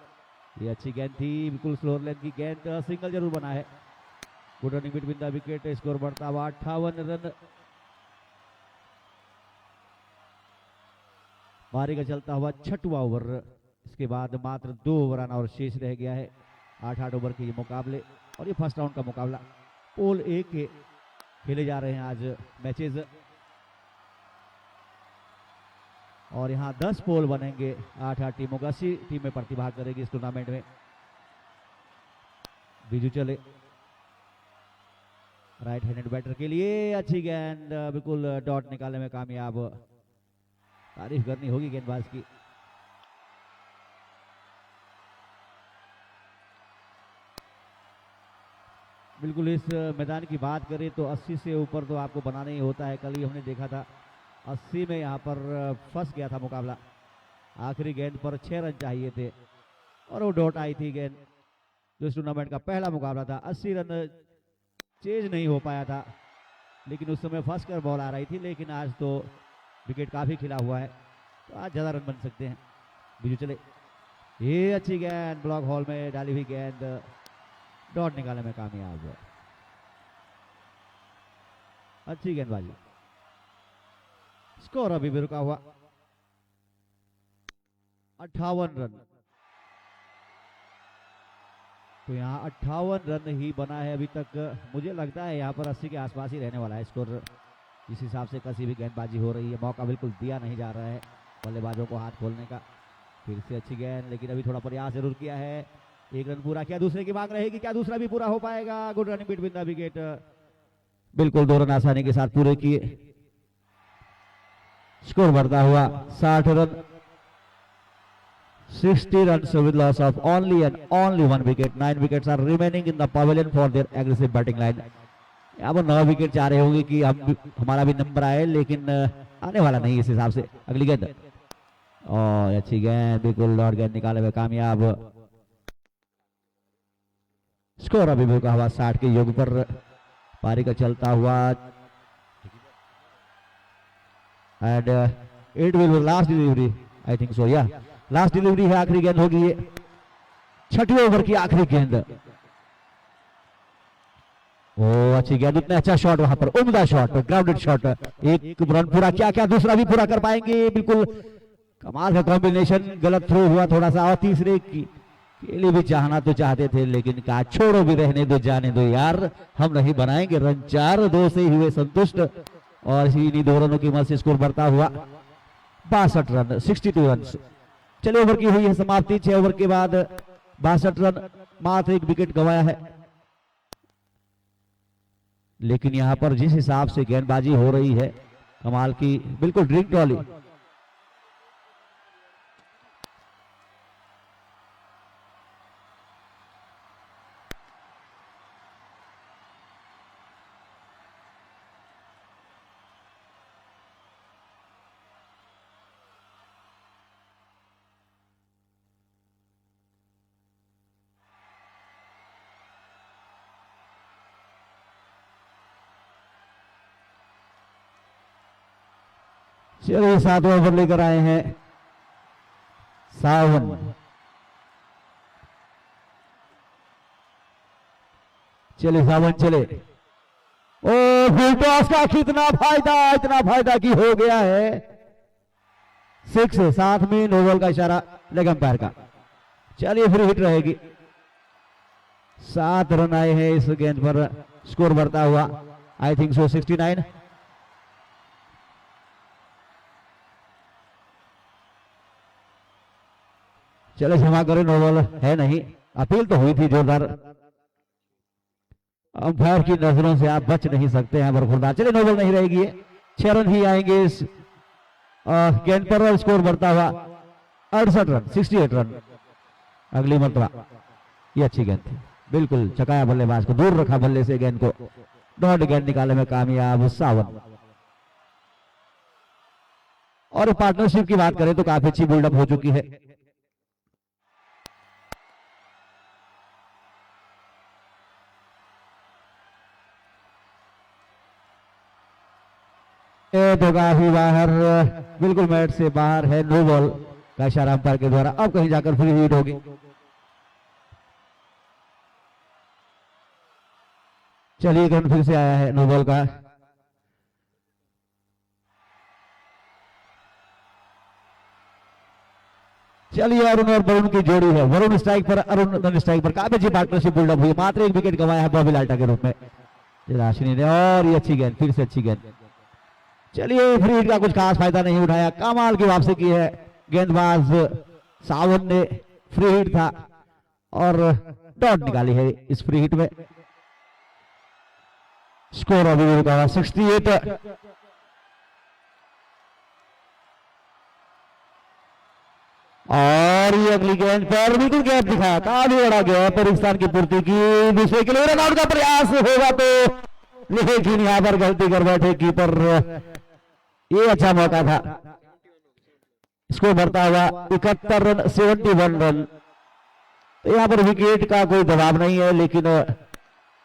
ये अच्छी गेंद थी, बिल्कुल स्लोअर लेंथ की गेंद। सिंगल जरूर बना है। Good running between the wicket. Score बढ़ता हुआ 58 रन। बारी का चलता हुआ 6वां ओवर। इसके बाद मात्र 2 ओवर आना और शेष रह गया है। 8-8 ओवर के ये मुकाबले और ये फर्स्ट राउंड का मुकाबला। पोल ए के खेले जा रहे हैं आज मैचेस और यहाँ 10 पोल बनेंगे 8-8 टीमों का। 80 टीमें प्रतिभाग करेगी इस टूर्नामेंट में। बीजू चले राइट हैंडेड बैटर के लिए। अच्छी गेंद, बिल्कुल डॉट निकालने में कामयाब। तारीफ करनी होगी गेंदबाज की। बिल्कुल इस मैदान की बात करें तो 80 से ऊपर तो आपको बनाना ही होता है। कल ही हमने देखा था 80 में यहाँ पर फंस गया था मुकाबला। आखिरी गेंद पर 6 रन चाहिए थे और वो डॉट आई थी गेंद, जो इस टूर्नामेंट का पहला मुकाबला था। 80 रन चेज नहीं हो पाया था, लेकिन उस समय फंस कर बॉल आ रही थी। लेकिन आज तो विकेट काफी खिला हुआ है, तो आज ज्यादा रन बन सकते हैं। बीजू चले, ये अच्छी गेंद, ब्लॉक हॉल में डाली हुई गेंद, डॉट निकालने में कामयाब है। अच्छी गेंदबाजी। स्कोर अभी भी रुका हुआ 58 रन। तो यहाँ 58 रन ही बना है अभी तक। मुझे लगता है यहाँ पर 80 के आसपास ही रहने वाला है स्कोर। इस हिसाब से कसी भी गेंदबाजी हो रही है। मौका बिल्कुल दिया नहीं जा रहा है बल्लेबाजों को हाथ खोलने का। फिर से अच्छी गेंद, लेकिन अभी थोड़ा प्रयास जरूर किया है। 1 रन पूरा किया, दूसरे की मांग रहेगी, क्या दूसरा भी पूरा हो पाएगा? Good running between the wicket. बिल्कुल 2 रन आसानी के साथ पूरे किए। स्कोर बढ़ता हुआ 60 run. 60 runs with loss of only and only 1 wicket. 9 wickets are remaining in the pavilion for their aggressive batting line. यहाँ पर 9 विकेट चाह रहे होंगे कि हमारा भी नंबर आए, लेकिन आने वाला नहीं इस हिसाब से। अगली गेंद और अच्छी गेंद, बिल्कुल डॉट गेंद निकाले हुए कामयाब। स्कोर अभी भी रुका हुआ 60 के योग पर। पारी का चलता हुआ and it will be last delivery, I think so, या लास्ट डिलीवरी है। आखिरी गेंद होगी ये, 6वें ओवर की आखिरी गेंद। ओ अच्छी गेंद, इतना अच्छा शॉट वहां पर, उम्दा शॉट, ग्राउंडेड शॉट। एक रन पूरा किया, क्या दूसरा भी पूरा कर पाएंगे? बिल्कुल कमाल का कॉम्बिनेशन। गलत थ्रो हुआ थोड़ा सा, और तीसरे की के लिए भी चाहना तो चाहते थे, लेकिन कहा छोड़ो भी, रहने दो, जाने दो यार, हम नहीं बनाएंगे रन। 4-2 से हुए संतुष्ट और इन्हीं 2 रनों की मदद से स्कोर बढ़ता हुआ 62 रन, 62 रन। चलिए ओवर की हुई है समाप्ति। 6 ओवर के बाद 62 रन, मात्र 1 विकेट गंवाया है। लेकिन यहां पर जिस हिसाब से गेंदबाजी हो रही है कमाल की, बिल्कुल ड्रिंक ट्रॉली। चलिए 7वां ओवर लेकर आए हैं सावन। चले सावन चले। ओ फुल टॉस का कितना फायदा, इतना फायदा की हो गया है। 6, साथ में नो बॉल का इशारा लेग अंपायर का। चलिए फिर हिट रहेगी। 7 रन आए हैं इस गेंद पर, स्कोर बढ़ता हुआ आई थिंक सो 69। चले क्षमा करें, नो बॉल है नहीं, अपील तो हुई थी जोरदार, अंपायर की नजरों से आप बच नहीं सकते हैं बरखुरदार। चले नो बॉल नहीं रहेगी, 6 रन ही आएंगे इस गेंद पर और स्कोर बढ़ता हुआ 68 रन, 68 रन अगली मरतबा। ये अच्छी गेंद थी, बिल्कुल चकाया बल्लेबाज को, दूर रखा बल्ले से गेंद को, डॉट गेंद निकालने में कामयाब 57। और पार्टनरशिप की बात करें तो काफी अच्छी बिल्डअप हो चुकी है। ये तो काफी बाहर, बिल्कुल मैट से बाहर है, नो बॉल का इशारा अंपायर के द्वारा। अब कहीं जाकर फ्री हिट होगी। चलिए गन फिर से आया है नो बॉल का। चलिए अरुण और वरुण की जोड़ी है, वरुण स्ट्राइक पर, अरुण नॉन स्ट्राइक पर। काफी अच्छी पार्टनरशिप बिल्डअप हुई, मात्र 1 विकेट गंवाया है बॉबी लाल्टा के रूप में राशिनी ने। और ये अच्छी गेंद, फिर से अच्छी गेंद। चलिए फ्री हिट का कुछ खास फायदा नहीं उठाया, कमाल की वापसी की है गेंदबाज सावन ने, फ्री हिट था और डॉट निकाली है इस फ्री हिट में। स्कोर अभी भी रुका हुआ 68। और ये अगली गेंद पर बिल्कुल गैप दिखाया, काफी बड़ा गैप, पाकिस्तान की पूर्ति की, दूसरे के लिए रन आउट का प्रयास होगा तो लेकिन यहां पर गलती कर बैठे कीपर। ये अच्छा मौका था। स्कोर बढ़ता हुआ 71 रन, 71 रन। तो यहाँ पर विकेट का कोई दबाव नहीं है, लेकिन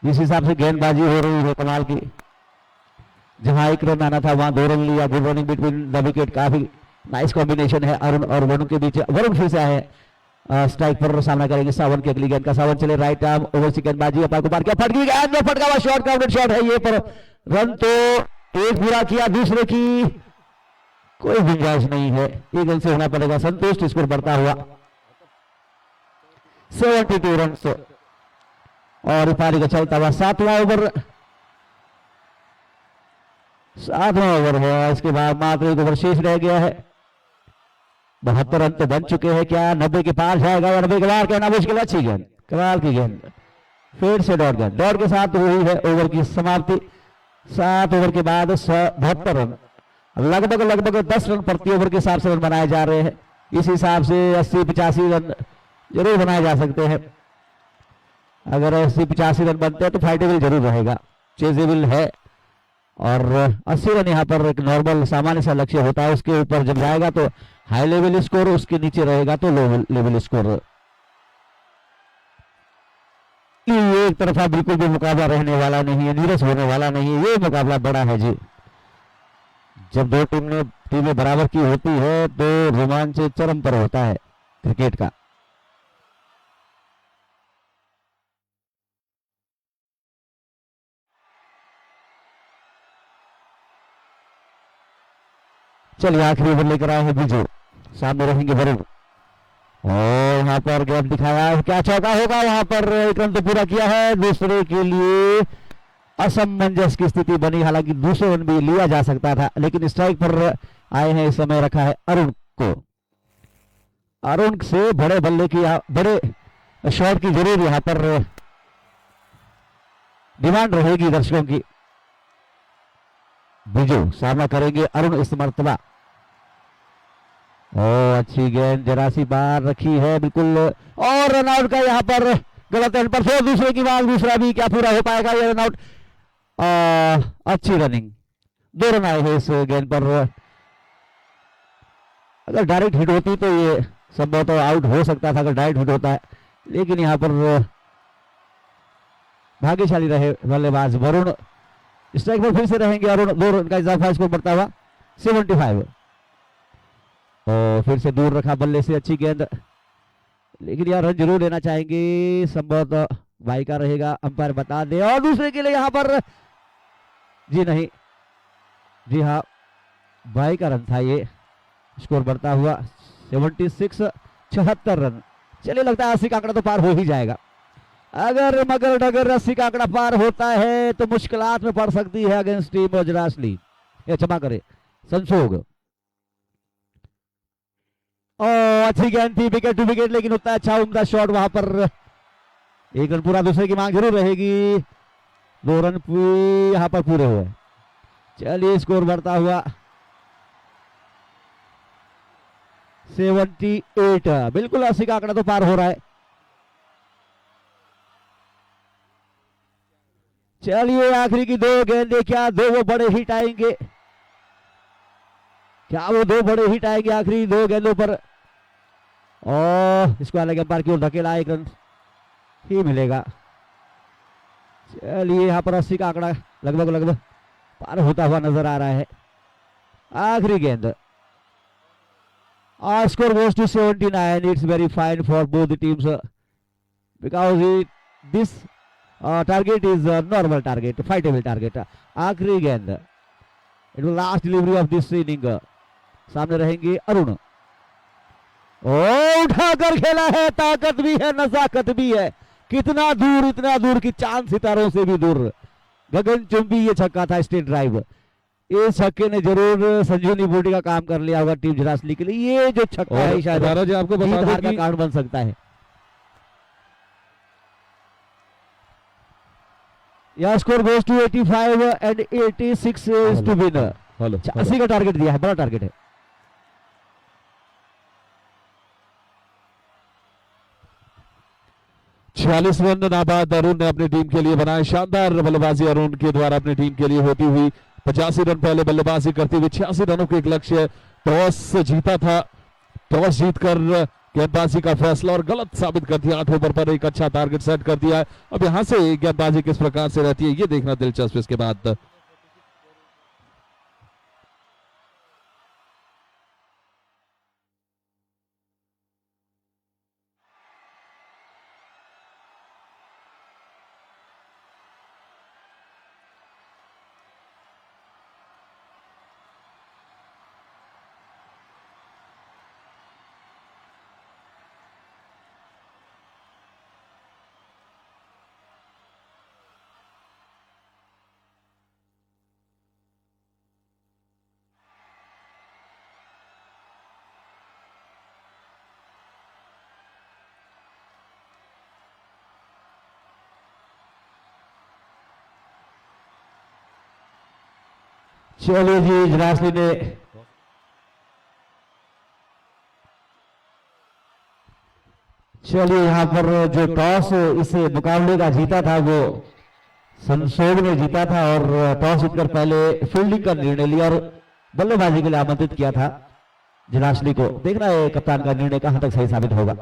जिस हिसाब से गेंदबाजी हो रही है कमाल की, जहां 1 रन आना था वहां 2 रन लिया। Good running between the wicket, काफी नाइस कॉम्बिनेशन है अरुण और वरुण के बीच। वरुण फिर से आए स्ट्राइक पर, सामना करेंगे सावन की अगली गेंद का। सावन चले राइट आर्म ओवर से गेंदबाजी, अपार को पार किया, फट गई गेंद, फटका हुआ शॉट, ग्राउंडेड शॉट है ये, पर रन तो एक पूरा किया, दूसरे की कोई गुंजाइश नहीं है, एक रन से होना पड़ेगा संतुष्ट। स्कोर बढ़ता हुआ 72 रन। और पारी का चलता हुआ 7वां ओवर, 7वां ओवर है, इसके बाद मात्र 1 ओवर शेष रह गया है। 72 रन तो बन चुके हैं, क्या 90 के पार जाएगा या 90 के बाहर कहना मुश्किल। अच्छी गेंद, कमाल की गेंद, फिर से डॉट गेंद, डॉट के साथ हुई है ओवर की समाप्ति। 7 ओवर के बाद 72 रन, लगभग 10 रन प्रति ओवर के हिसाब से रन बनाए जा रहे हैं। इस हिसाब से 80-85 रन जरूर बनाए जा सकते हैं। अगर 80-85 रन बनते हैं तो फाइटेबल जरूर रहेगा, चेजेबल है। और 80 रन यहाँ पर एक नॉर्मल सामान्य सा लक्ष्य होता है, उसके ऊपर जब जाएगा तो हाई लेवल स्कोर, उसके नीचे रहेगा तो लो लेवल स्कोर। ये एक तरफा बिल्कुल भी मुकाबला रहने वाला नहीं है, नीरस होने वाला नहीं है, ये मुकाबला बड़ा है जी। जब दो टीमें बराबर की होती है तो रोमांच चरम पर होता है क्रिकेट का। चलिए आखिरी ओवर लेकर आए हैं बीजू, सामने रहेंगे वरुण। और यहाँ पर गैप दिखाया, क्या चौका होगा, वहां पर 1 रन तो पूरा किया है, दूसरे के लिए असमंजस की स्थिति बनी। हालांकि दूसरा रन भी लिया जा सकता था, लेकिन स्ट्राइक पर आए हैं, इस समय रखा है अरुण को। अरुण से बड़े बल्ले की, बड़े शॉट की जरूर यहां पर डिमांड रहेगी दर्शकों की। बिजू सामना करेंगे अरुण इस मर्तबा। ओ अच्छी गेंद, जरा सी बाहर रखी है बिल्कुल, और रन आउट का यहाँ पर गलत एंड पर, फिर दूसरे की बात, दूसरा भी क्या पूरा हो पाएगा ये रन आउट। अच्छी रनिंग, 2 रन आए हैं इस गेंद पर। अगर डायरेक्ट हिट होती तो ये संभवतः आउट हो सकता था, अगर डायरेक्ट हिट होता है, लेकिन यहाँ पर भाग्यशाली रहे बल्लेबाज वरुण। स्ट्राइक पर फिर से रहेंगे अरुण, 2 रन का इजाफा, स्कोर बढ़ता हुआ 75। और फिर से दूर रखा बल्ले से, अच्छी गेंद, लेकिन यार रन जरूर लेना चाहेंगे, संभवतः भाई का रहेगा, अंपायर बता दे। और दूसरे के लिए यहाँ पर जी नहीं, जी हाँ भाई का रन था ये। स्कोर बढ़ता हुआ 76, 76 रन। चलिए लगता है 80 का आंकड़ा तो पार हो ही जाएगा। अगर मगर डगर रस्सी का आंकड़ा पार होता है तो मुश्किलात में पड़ सकती है अगेंस्ट टीम जरासली। ये क्षमा करे संशोग। अच्छी गेंद थी, विकेट टू विकेट, लेकिन उतना अच्छा उम्दा शॉट वहां पर। एक रन पूरा, दूसरे की मांग जरूर रहेगी। 2 रन यहां पर पूरे हुए। चलिए स्कोर बढ़ता हुआ 78। बिल्कुल 80 का आंकड़ा तो पार हो रहा है। चलिए आखिरी की 2 गेंदें, क्या 2 वो बड़े हिट आएंगे? क्या वो 2 बड़े हिट आएंगे आखिरी 2 गेंदों पर? और इसको अलग अंपायर की ओर धकेला, 1 रन ही मिलेगा। चलिए यहाँ पर 80 का आंकड़ा लगभग लगभग पार होता हुआ नजर आ रहा है। आखिरी गेंद। Score goes to 79. It's very fine for both the teams because this target is a normal target, fightable target. आखिरी गेंद, it was last delivery of this inning. सामने रहेंगे अरुण। उठाकर खेला है, ताकत भी है नजाकत भी है। कितना दूर, इतना दूर कि चांद सितारों से भी दूर। गगनचुंबी ये छक्का था, स्ट्रेट ड्राइव। इस छक्के ने जरूर संजीवनी बूटी का काम कर लिया होगा टीम जरासली के लिए। ये जो छक्का है शायद जी आपको बता जीत दें हार का कि कारण बन सकता है। यह score goes to 85 and 86 is to win. Hello 80 का टारगेट दिया है, बड़ा टारगेट है। छियालीस रन नाबाद अरुण ने अपनी टीम के लिए बनाए। शानदार बल्लेबाजी अरुण के द्वारा अपनी टीम के लिए होती हुई। 85 रन पहले बल्लेबाजी करते हुए 86 रनों के एक लक्ष्य। टॉस जीता था, टॉस जीतकर गेंदबाजी का फैसला और गलत साबित कर दिया। 8 ओवर पर एक अच्छा टारगेट सेट कर दिया है। अब यहां से गेंदबाजी किस प्रकार से रहती है ये देखना दिलचस्प। इसके बाद चलिए जी, जरासली ने चलिए यहाँ पर जो टॉस इस मुकाबले का जीता था वो संसोग ने जीता था और टॉस जीतकर पहले फील्डिंग का निर्णय लिया और बल्लेबाजी के लिए आमंत्रित किया था जरासली को। देखना है कप्तान का निर्णय कहां तक सही साबित होगा।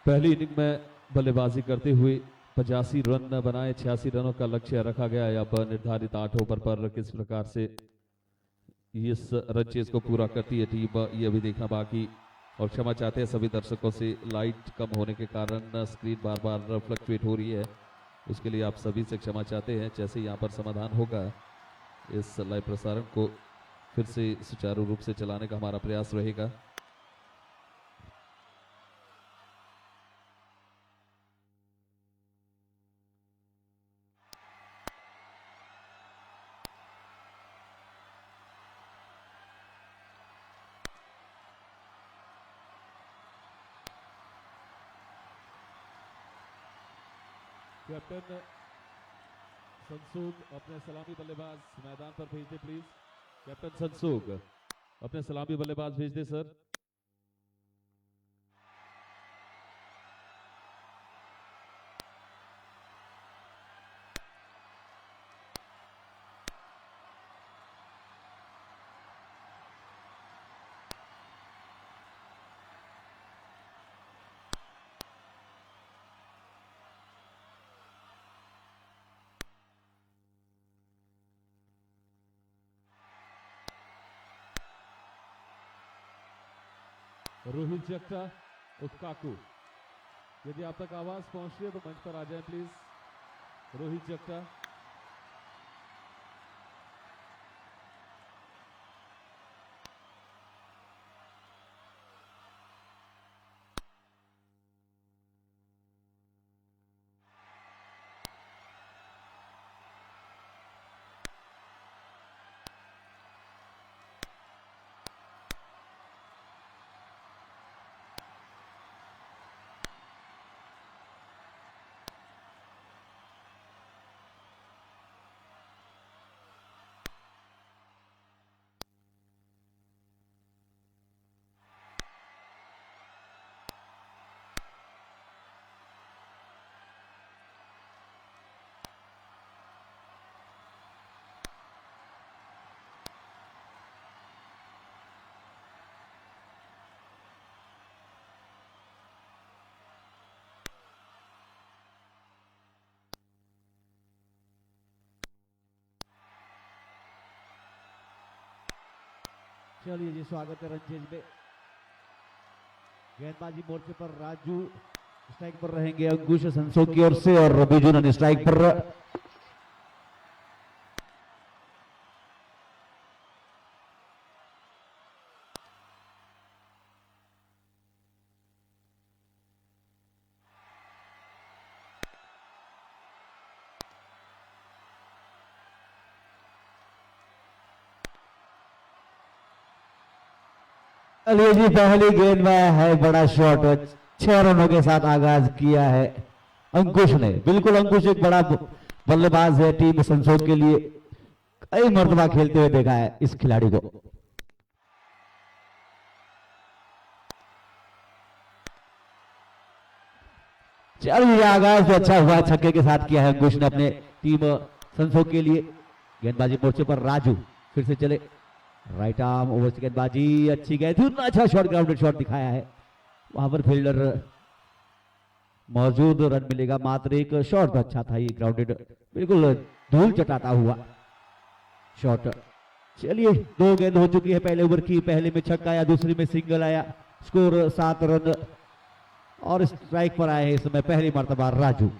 पहली इनिंग में बल्लेबाजी करते हुए 85 रन बनाए, 86 रनों का लक्ष्य रखा गया है। अब निर्धारित 8 ओवर पर किस प्रकार से इस रन चेस को पूरा करती है टीम, ये अभी देखना बाकी। और क्षमा चाहते हैं सभी दर्शकों से, लाइट कम होने के कारण स्क्रीन बार बार फ्लक्चुएट हो रही है, उसके लिए आप सभी से क्षमा चाहते हैं। जैसे यहाँ पर समाधान होगा, इस लाइव प्रसारण को फिर से सुचारू रूप से चलाने का हमारा प्रयास रहेगा। कैप्टन संसूग अपने सलामी बल्लेबाज मैदान पर भेज दे प्लीज। कैप्टन संसूग अपने सलामी बल्लेबाज भेज दे सर। रोहित जट्टा उत्काकू, यदि आप तक आवाज पहुंच रही है तो मंच पर आ जाएं प्लीज। रोहित जट्टा, चलिए जी, स्वागत है रनचेज में। गेंदबाजी मोर्चे पर राजू स्ट्राइक पर रहेंगे अंकुश संसोग की ओर से, और रबीजू नन स्ट्राइक पर। चलिए जी, पहली गेंद में है बड़ा शॉट, 6 रनों के साथ आगाज किया है अंकुश ने। बिल्कुल अंकुश एक बड़ा बल्लेबाज है, टीम संसोग के लिए कई मर्तबा खेलते हुए देखा है इस खिलाड़ी को। चलिए आगाज तो अच्छा हुआ, छक्के के साथ किया है अंकुश ने अपने टीम संसोग के लिए। गेंदबाजी मोर्चे पर राजू फिर से चले, राइट आर्म ओवर से गेंदबाजी, अच्छी गेंद, अच्छा शॉट, ग्राउंडेड शॉट दिखाया है। वहां पर फील्डर मौजूद, रन मिलेगा मात्र एक। शॉट तो अच्छा था, ये ग्राउंडेड बिल्कुल धूल चटाता हुआ शॉट। चलिए 2 गेंद हो चुकी है पहले ओवर की, पहले में छक्का आया, दूसरी में सिंगल आया, स्कोर 7 रन। और स्ट्राइक पर आए हैं इस समय पहली मर्तबा राजू।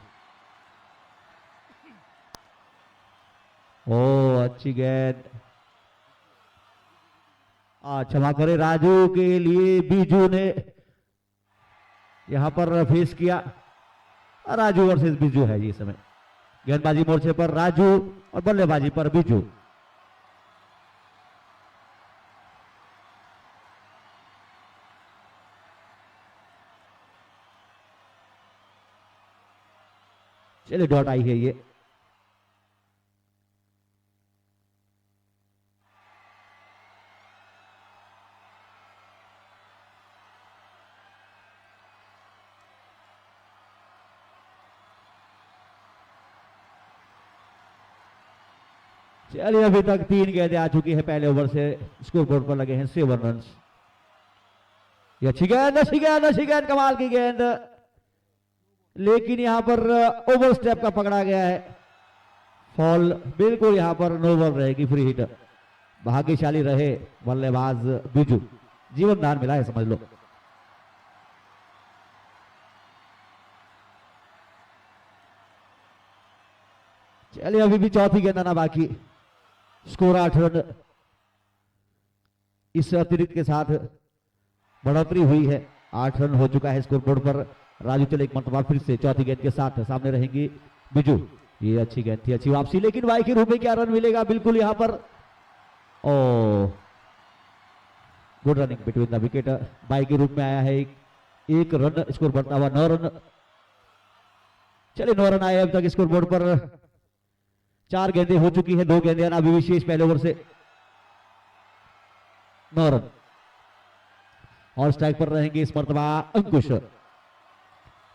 ओ अच्छी गेंद, क्षमा करें, राजू के लिए बीजू ने यहां पर फेस किया। राजू वर्सेस बीजू है ये समय। गेंदबाजी मोर्चे पर राजू और बल्लेबाजी पर बीजू। चलिए डॉट आई है ये। चलिए अभी तक 3 गेंदें आ चुकी है पहले ओवर से, स्कोर बोर्ड पर लगे हैं 7 रन। ये अच्छी गेंद, अच्छी गेंद, अच्छी गेंद, कमाल की गेंद। लेकिन यहाँ पर ओवर स्टेप का पकड़ा गया है फॉल। बिल्कुल यहाँ पर नो बॉल रहेगी, फ्री हिट। भाग्यशाली रहे बल्लेबाज बिजू, जीवन दान मिला है समझ लो। चलिए अभी भी चौथी गेंद आना बाकी, स्कोर 8 रन। इस अतिरिक्त के साथ बढ़ोतरी हुई है, 8 रन हो चुका है स्कोर बोर्ड पर। राजू चले एक मरतबा फिर से चौथी गेंद के साथ सामने रहेंगी बिजू। ये अच्छी गेंद थी, अच्छी वापसी, लेकिन बाई के रूप में क्या रन मिलेगा? बिल्कुल यहाँ पर oh good running between the wicket. Bye के रूप में आया है एक रन, स्कोर बढ़ता हुआ 9 रन। चलिए 9 रन आए अब तक स्कोर बोर्ड पर। 4 गेंदें हो चुकी है, 2 गेंदें आना अभी विशेष पहले ओवर से। 9 रन और स्ट्राइक पर रहेंगे इस मर्तबा अंकुश।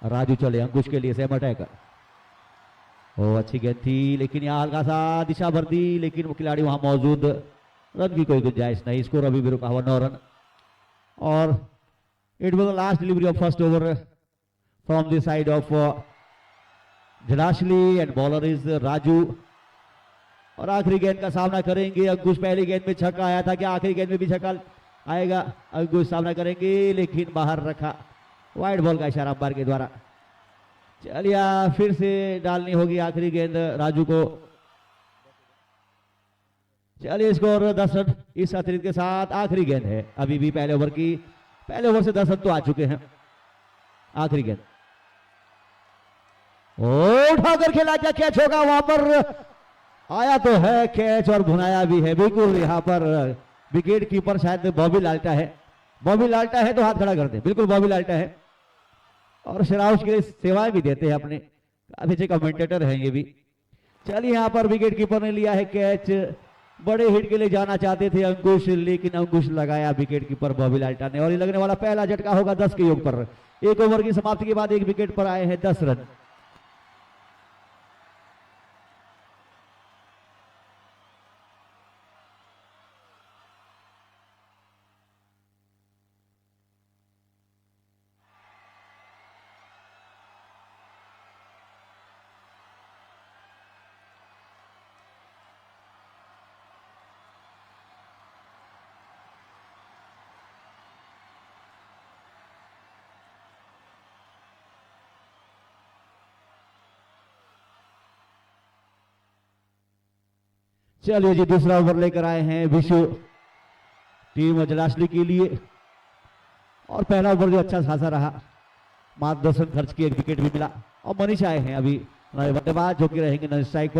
राजू चले अंकुश के लिए सेम अटैक। ओ अच्छी गेंद थी, लेकिन यहाँ हल्का सा दिशा भर दी, लेकिन वो खिलाड़ी वहां मौजूद, रन की कोई गुंजाइश नहीं। स्कोर अभी भी रुका हुआ 9 रन। और it was the last delivery of first over from the side of Jalashali and bowler is Raju. और आखिरी गेंद का सामना करेंगे अंकुश। पहली गेंद में छक्का आया था, क्या आखिरी गेंद में भी छक्का आएगा? अंकुश सामना करेंगे, लेकिन बाहर रखा, वाइड बॉल का इशारा अंपायर के द्वारा। चलिए फिर से डालनी होगी आखिरी गेंद राजू को। चलिए स्कोर 10 रन इस अतिरिक्त के साथ। आखिरी गेंद है अभी भी पहले ओवर की, पहले ओवर से 10 रन तो आ चुके हैं। आखिरी गेंद उठाकर खेला, क्या कैच होगा? वहां पर आया तो है कैच और भुनाया भी है। बिल्कुल यहाँ पर विकेट कीपर शायद बॉबी लाल्टा है। बॉबी लाल्टा है तो हाथ खड़ा कर दे। बिल्कुल बॉबी लाल्टा है और शराउश के लिए सेवाएं भी देते हैं अपने, काफी अच्छे कमेंटेटर हैं ये भी। चलिए यहाँ पर विकेट कीपर ने लिया है कैच। बड़े हिट के लिए जाना चाहते थे अंकुश, लेकिन अंकुश लगाया विकेट कीपर बॉबी लाल्टा ने। और ये लगने वाला पहला झटका होगा 10 के योग पर। एक ओवर की समाप्ति के बाद एक विकेट पर आए हैं 10 रन। चलिए जी दूसरा ओवर लेकर आए हैं विशु टीम जलाशली के लिए। और पहला ओवर जो अच्छा खासा रहा, मात्र 10 रन खर्च किए, एक विकेट भी मिला। और मनीष आए हैं अभी नए बल्लेबाज जो कि रहेंगे नए स्ट्राइक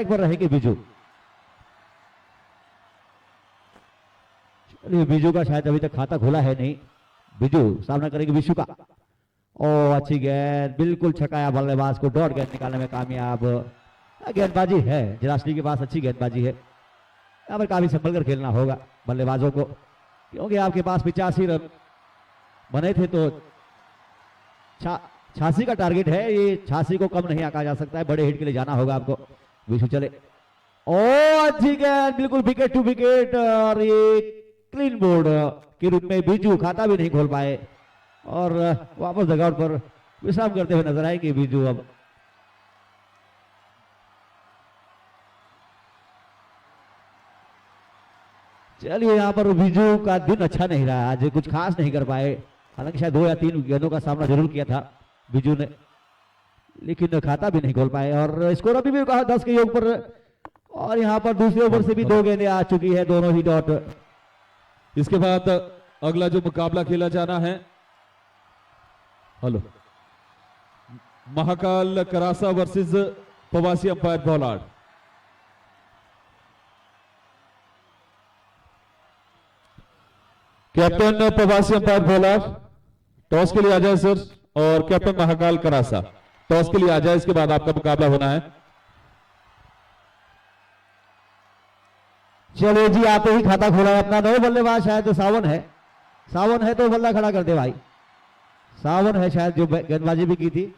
पर रहेंगे बिजू। चलिए बिजू का शायद अभी तक खाता खुला है नहीं। बिजू सामना करेंगे विशु का। ओ अच्छी गेंद, बिल्कुल छकाया बल्लेबाज को, डॉट गेंद निकालने में कामयाब। गेंदबाजी है जलाशली के पास, अच्छी गेंदबाजी है। यहाँ पर काफी संभल कर खेलना होगा बल्लेबाजों को, क्योंकि आपके पास 85 रन बने थे तो 86 का टारगेट है। ये 86 को कम नहीं आंका जा सकता है, बड़े हिट के लिए जाना होगा आपको। विशु चले, ओ अच्छी गेंद, बिल्कुल विकेट टू विकेट। और ये क्लीन बोर्ड के रूप में बिजू खाता भी नहीं खोल पाए और वापस डगआउट पर विश्राम करते हुए नजर आएंगे बिजू। अब चलिए यहाँ पर बिजू का दिन अच्छा नहीं रहा, आज कुछ खास नहीं कर पाए। हालांकि शायद 2 या 3 गेंदों का सामना जरूर किया था बिजू ने, लेकिन खाता भी नहीं खोल पाए। और स्कोर अभी भी कहा 10 के योग पर। और यहाँ पर दूसरे ओवर से भी 2 गेंदें आ चुकी है, दोनों ही डॉट। इसके बाद अगला जो मुकाबला खेला जाना है, हेलो, महाकाल करासा वर्सेस प्रवासी अंपायर बॉलार्ड। कैप्टन प्रवासी अंपायर बॉलर टॉस के लिए आ जाए सर, और कैप्टन महाकाल करासा टॉस के लिए आ जाए। इसके बाद आपका मुकाबला होना है। चलिए जी आते ही खाता खोला है अपना नए बल्लेबाज, शायद सावन है। सावन है तो बल्ला खड़ा कर दे भाई। सावन है शायद जो गेंदबाजी भी की थी।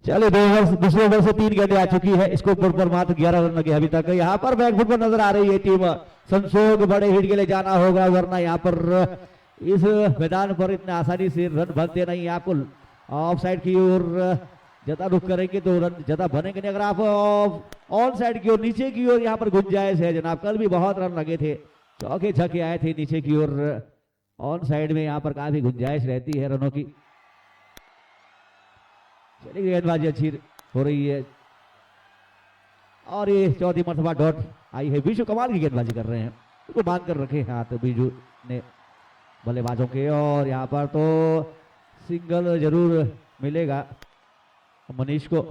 चलिए दूसरे ओवर से 3 गेंदें आ चुकी है। इसको पर मात्र 11 रन लगे अभी तक। यहाँ पर बैकफुट पर नजर आ रही है टीम संसोग बड़े हिट के लिए जाना होगा, वरना यहाँ पर इस मैदान पर इतने आसानी से रन बनते नहीं। आपको ऑफ साइड की ओर ज्यादा रुख करेंगे तो रन ज्यादा बनेंगे नहीं। अगर आप ऑन साइड की ओर, नीचे की ओर यहाँ पर गुंजाइश है जनाब। कल भी बहुत रन लगे थे, चौके छक्के आए थे नीचे की ओर। ऑन साइड में यहाँ पर काफी गुंजाइश रहती है रनों की। चलिए गेंदबाजी अच्छी हो रही है और ये चौथी मरतबा डॉट आई है। बीजू कमाल की गेंदबाजी कर रहे हैं, तो बांध कर रखे हाथ बीजू ने बल्लेबाजों के। और यहाँ पर तो सिंगल जरूर मिलेगा मनीष को।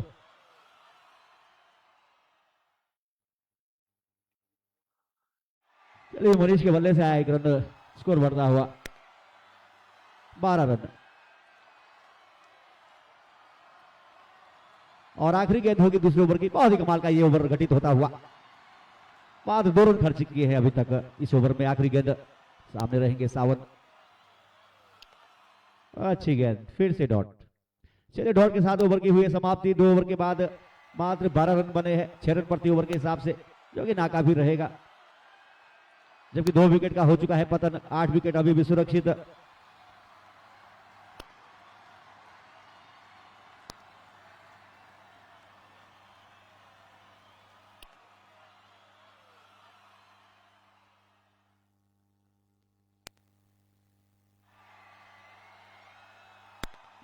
चलिए मनीष के बल्ले से आया एक रन, स्कोर बढ़ता हुआ 12 रन। और आखिरी गेंद होगी दूसरे ओवर की। बहुत ही कमाल का ये ओवर घटित होता हुआ। मात्र 2 रन खर्च किए हैं अभी तक इस ओवर में। आखिरी गेंद सामने रहेंगे सावन। अच्छी गेंद, फिर से डॉट। चलिए डॉट के साथ ओवर की हुई है समाप्ति। 2 ओवर के बाद मात्र 12 रन बने हैं, 6 रन प्रति ओवर के हिसाब से, जो कि नाकाफी रहेगा। जबकि 2 विकेट का हो चुका है पतन, 8 विकेट अभी भी सुरक्षित।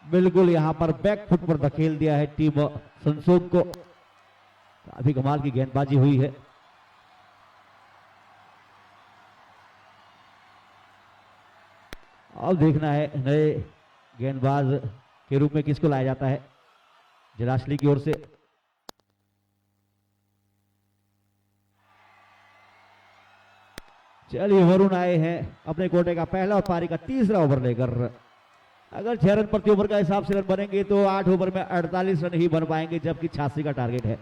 बिल्कुल यहां पर बैक फुट पर धकेल दिया है टीम संसोग को। काफी कमाल की गेंदबाजी हुई है। अब देखना है नए गेंदबाज के रूप में किसको लाया जाता है जिलाश्री की ओर से। चलिए वरुण आए हैं अपने कोटे का पहला और पारी का तीसरा ओवर लेकर। अगर 6 रन प्रति ओवर का हिसाब से रन बनेंगे तो 8 ओवर में 48 रन ही बन पाएंगे, जबकि 86 का टारगेट है।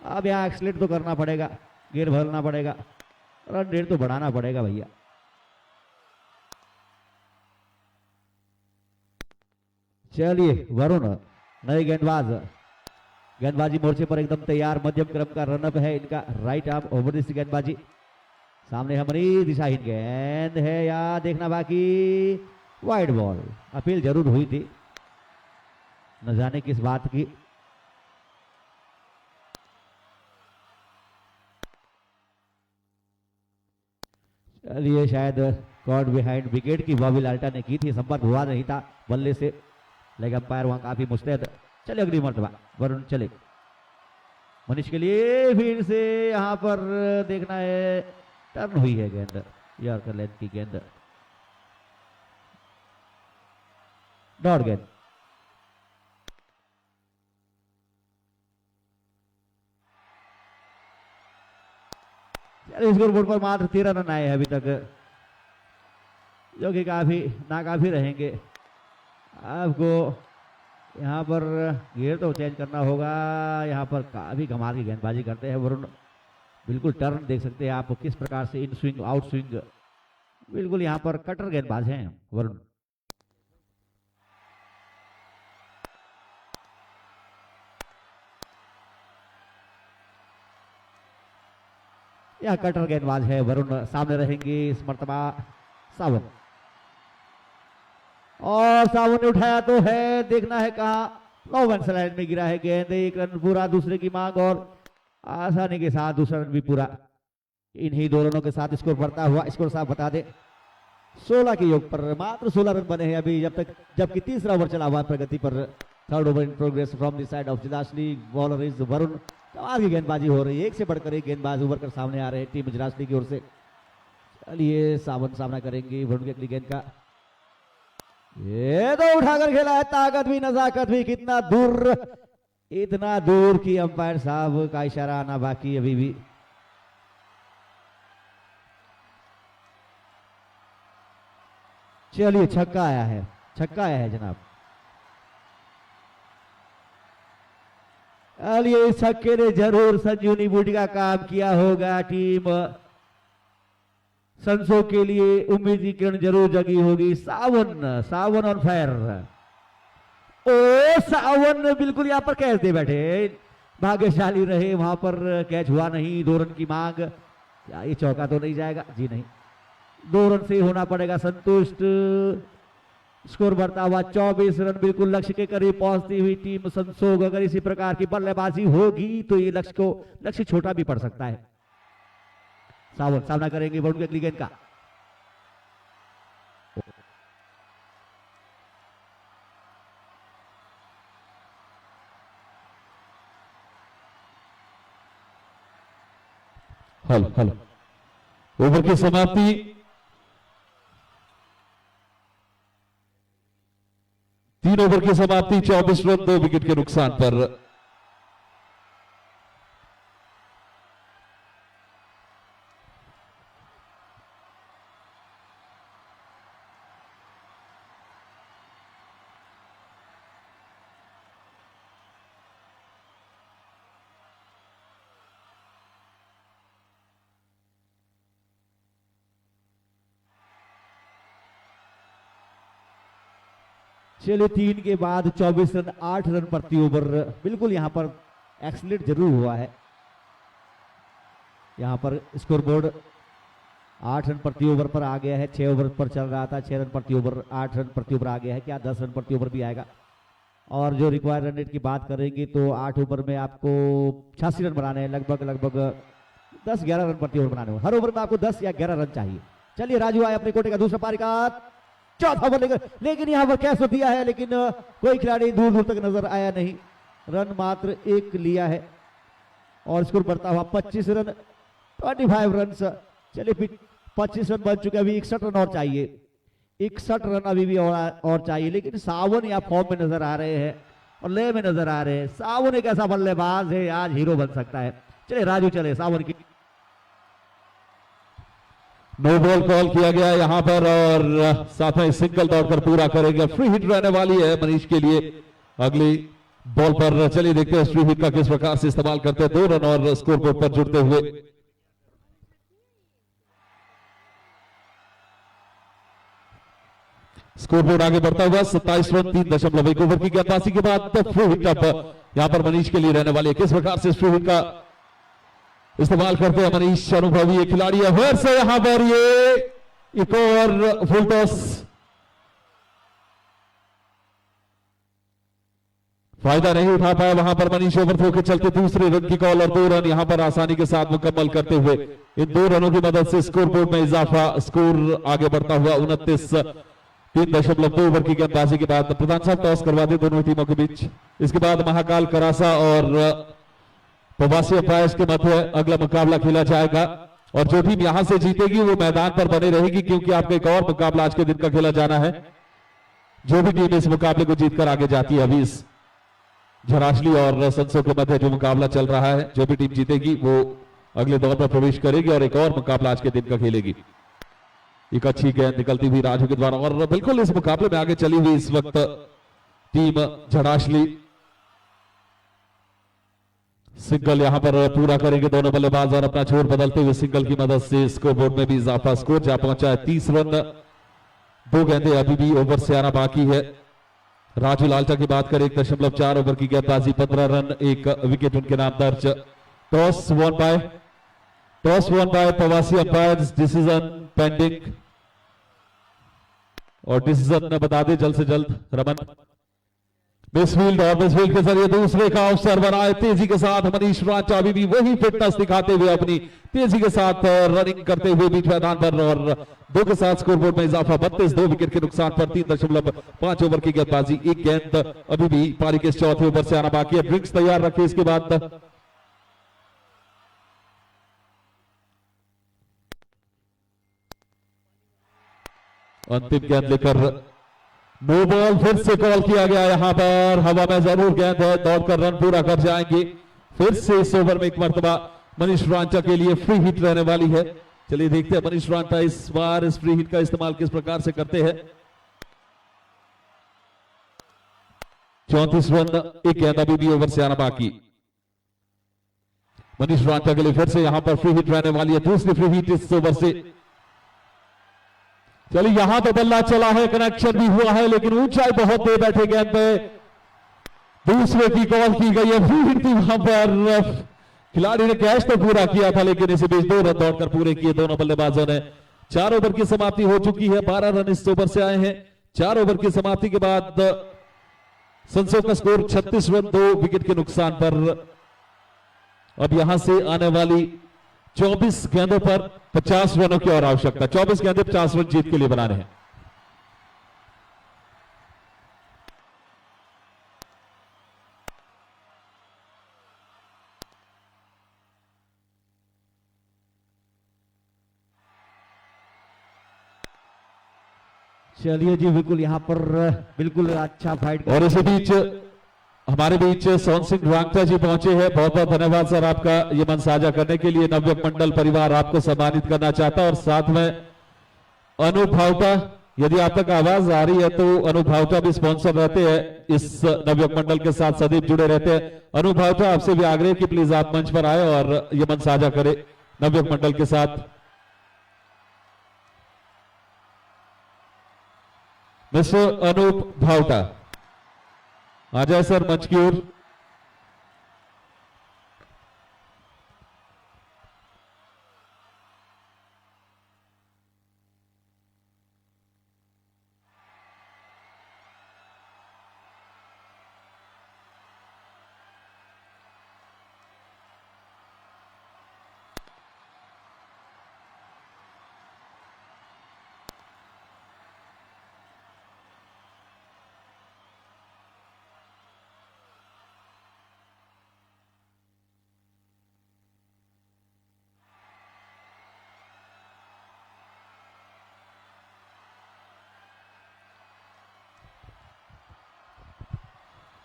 अब यहाँ एक्सलेट तो करना पड़ेगा, गेर भरना पड़ेगा, रन रेट तो बढ़ाना पड़ेगा भैया। चलिए वरुण नए गेंदबाज, गेंदबाजी मोर्चे पर एकदम तैयार। मध्यम क्रम का रनअप है इनका, राइट आर्म ओवर द गेंदबाजी। सामने हमारी दिशाहीन गेंद है, या देखना बाकी, वाइड बॉल। अपील जरूर हुई थी, न जाने किस बात की। चलिए शायद कॉट बिहाइंड विकेट की बॉबी लाल्टा ने की थी, संपर्क हुआ नहीं था बल्ले से, लेकिन अंपायर वहां काफी मुस्तैद। चले अगली मर्तबा वरुण चले। मनीष के लिए फिर से यहां पर देखना है, टर्न हुई है गेंद, यॉर्कर लेंथ की गेंद, डॉट गेंद। स्कोर बोर्ड पर मात्र 13 रन आए हैं अभी तक, जो कि काफी नाकाफी रहेंगे। आपको यहाँ पर गियर तो चेंज करना होगा। यहाँ पर काफी कमाल की गेंदबाजी करते हैं वरुण। बिल्कुल टर्न देख सकते हैं आप किस प्रकार से, इन स्विंग आउट स्विंग, बिल्कुल यहाँ पर कटर गेंदबाज हैं वरुण। यह कटर गेंदबाज है वरुण। सामने रहेंगे इस मर्तबा सावन, और सावन ने उठाया तो है, देखना है कहा, नो रन लाइन में गिरा है गेंद। 1 रन पूरा, दूसरे की मांग, और आसानी के साथ दूसरा रन भी पूरा। इन्हीं 2 रनों के साथ स्कोर बढ़ता हुआ। स्कोर साहब बता दे 16 के योग पर मात्र 16 रन बने हैं अभी जब तक, जबकि तीसरा ओवर चला हुआ प्रगति पर। Third over in progress from the side of Jilashri. Bowler is Varun. कमाल की गेंदबाजी हो रही है, एक से बढ़कर एक गेंदबाज उभर कर सामने आ रहे हैं टीम जिलाश्री की ओर से। चलिए सावन सामना करेंगे वरुण की अगली गेंद का। ये तो उठाकर खेला है, ताकत भी नजाकत भी। कितना दूर, इतना दूर की अंपायर साहब का इशारा आना बाकी अभी भी। चलिए छक्का आया है, छक्का आया है जनाब। चलिए इस छक्के ने जरूर संजीवनी बूटी का काम किया होगा। टीम संसो के लिए उम्मीद की किरण जरूर जगी होगी। सावन, सावन ऑन फायर। ओ सावन बिल्कुल यहां पर कैच दे बैठे, भाग्यशाली रहे, वहां पर कैच हुआ नहीं। 2 रन की मांग, क्या ये चौका तो नहीं जाएगा? जी नहीं, 2 रन से होना पड़ेगा संतुष्ट। स्कोर बढ़ता हुआ 24 रन, बिल्कुल लक्ष्य के करीब पहुंचती हुई टीम संसोग। अगर इसी प्रकार की बल्लेबाजी होगी तो ये लक्ष्य छोटा भी पड़ सकता है। सावन सामना करेंगे वरुण के अगली गेंद का। हेलो हेलो, ओवर की समाप्ति। तीन ओवर की समाप्ति, 24 रन 2 विकेट के नुकसान पर। चलिए 3 के बाद 24 रन, 8 रन प्रति ओवर। बिल्कुल यहां पर एक्सीलेंट जरूर हुआ है। यहां पर स्कोर बोर्ड 8 रन प्रति ओवर पर आ गया है। 6 ओवर पर चल रहा था, 6 रन प्रति ओवर, 8 रन प्रति ओवर आ गया है। क्या 10 रन प्रति ओवर भी आएगा? और जो रिक्वायर्ड रन रेट की बात करेंगे तो 8 ओवर में आपको 86 रन बनाने हैं, लगभग 10-11 रन प्रति ओवर बनाने हैं। हर ओवर में आपको 10 या 11 रन चाहिए। चलिए राजू आए अपने कोटे का दूसरा पारी का चौथा ओवर लेकर, लेकिन यहां पर कैच दिया है, लेकिन कोई खिलाड़ी दूर दूर तक नजर आया नहीं। रन मात्र 1 लिया है और स्कोर बढ़ता हुआ 25 रन, 25 रन। चलिए 25 रन बन चुके, अभी 61 रन और चाहिए। 61 रन अभी भी और चाहिए, लेकिन सावन यहाँ फॉर्म में नजर आ रहे हैं और लय में नजर आ रहे हैं। सावन एक ऐसा बल्लेबाज है, आज हीरो बन सकता है। चलिए राजू चले सावन की। नो बॉल कॉल किया गया यहां पर और साथ में सिंगल दौड़कर पूरा करेंगे। फ्री हिट रहने वाली है मनीष के लिए अगली बॉल पर। चलिए देखते हैं फ्री हिट का किस प्रकार से इस्तेमाल करते हैं। 2 रन और स्कोर बोर्ड पर जुड़ते हुए। स्कोर बोर्ड आगे बढ़ता हुआ 27 रन 3.1 ओवर की गेंदबाजी के बाद फ्री हिट अब यहां पर मनीष के लिए रहने वाली है। किस प्रकार से फ्री हिट का इस्तेमाल करते हैं मनीष, अनुभवी ये खिलाड़ी है। फिर से यहां पर ये एक और फुल टॉस, फायदा नहीं उठा पाया वहां पर मनीष। ओवर थ्रो के चलते दूसरे रन की कॉल और 2 रन यहां पर आसानी के साथ मुकम्मल करते हुए इन 2 रनों की मदद से स्कोर बोर्ड में इजाफा। स्कोर आगे बढ़ता हुआ 29 3.2 ओवर की गेंदबाजी के बाद प्रधान साहब टॉस करवा दे दोनों टीमों के बीच। इसके बाद महाकाल करासा और प्रवासी अंपायर्स के मध्य अगला मुकाबला खेला जाएगा और जो टीम यहां से जीतेगी वो मैदान पर बनी रहेगी, क्योंकि आपका एक और मुकाबला आज के दिन का खेला जाना है। जो भी टीम इस मुकाबले को जीतकर आगे जाती है, अभी इस झराशली और संसो के मध्य जो मुकाबला चल रहा है, जो भी टीम जीतेगी वो अगले दौर पर प्रवेश करेगी और एक और मुकाबला आज के दिन का खेलेगी। एक अच्छी गेंद निकलती हुई राजू के द्वारा और बिल्कुल इस मुकाबले में आगे चली हुई इस वक्त टीम झराशली। सिंगल यहां पर पूरा करेंगे दोनों बल्लेबाज और अपना छोर बदलते हुए सिंगल की मदद से स्कोर बोर्ड में भी इजाफा। स्कोर जा पहुंचा है 30 रन। 2 गेंदें अभी भी ओवर से आना बाकी है। राजू लालचा की बात करें 1.4 ओवर की गेंदबाजी, 15 रन, 1 विकेट उनके नाम दर्ज। टॉस वन बाय प्रवासी अंपायर्स, डिसीजन पेंडिंग और डिसीजन बता दे जल्द से जल्द रमन। मिसफील्ड और मिसफील्ड के जरिए दूसरे का अवसर बनाए तेजी के साथ मनीष रांचा अभी भी वही फिटनेस दिखाते हुए अपनी तेजी के साथ रनिंग करते हुए बीच मैदान पर और 2 के साथ स्कोरबोर्ड में इजाफा। 32 2 विकेट के नुकसान पर 3.5 ओवर की गेंदबाजी। 1 गेंद अभी भी पारी के 4थे ओवर से आना बाकी है। ड्रिंक्स तैयार रखे, इसके बाद अंतिम गेंद लेकर नो बॉल फिर से कॉल किया गया। यहां पर हवा में जरूर गेंद है, दौड़कर रन पूरा कर जाएंगे। फिर से इस ओवर में एक मर्तबा मनीष रांचा के लिए फ्री हिट रहने वाली है। चलिए देखते हैं मनीष रांचा इस बार इस फ्री हिट का इस्तेमाल किस प्रकार से करते हैं। 34 रन, 1 गेंद अभी भी ओवर से आना बाकी। मनीष रांचा के लिए फिर से यहां पर फ्री हिट रहने वाली है, दूसरी फ्री हिट इस ओवर से। चलिए यहां तो बल्ला चला है, कनेक्शन भी हुआ है, लेकिन ऊंचाई बहुत दे बैठे गेंद पे। दूसरे की कॉल की गई है, फ्री हिट थी वहां पर। खिलाड़ी ने कैच तो पूरा किया था, लेकिन इसी बीच 2 रन दौड़कर पूरे किए दोनों बल्लेबाजों ने। 4 ओवर की समाप्ति हो चुकी है, 12 रन इस ओवर से आए हैं। 4 ओवर की समाप्ति के बाद सनसो का स्कोर 36 रन 2 विकेट के नुकसान पर। अब यहां से आने वाली 24 गेंदों पर 50 रनों की और आवश्यकता। 24 गेंदे 50 रन जीत के लिए बनाने हैं। चलिए जी, बिल्कुल यहाँ पर बिल्कुल अच्छा फाइट। और इसी बीच हमारे बीच सोहन सिंह रांगटा जी पहुंचे हैं। बहुत बहुत धन्यवाद सर आपका ये मन साझा करने के लिए। नवयुवक मंडल परिवार आपको सम्मानित करना चाहता है और साथ में अनूप भावटा, यदि आप तक आवाज आ रही है तो अनूप भावटा भी स्पॉन्सर रहते हैं इस नवयुवक मंडल के साथ, सदैव जुड़े रहते हैं। अनूप भावटा, आपसे भी आग्रह कि प्लीज आप मंच पर आए और ये मन साझा करें नवयुवक मंडल के साथ। मिस्टर अनूप भावटा आ जाए सर मंच की ओर।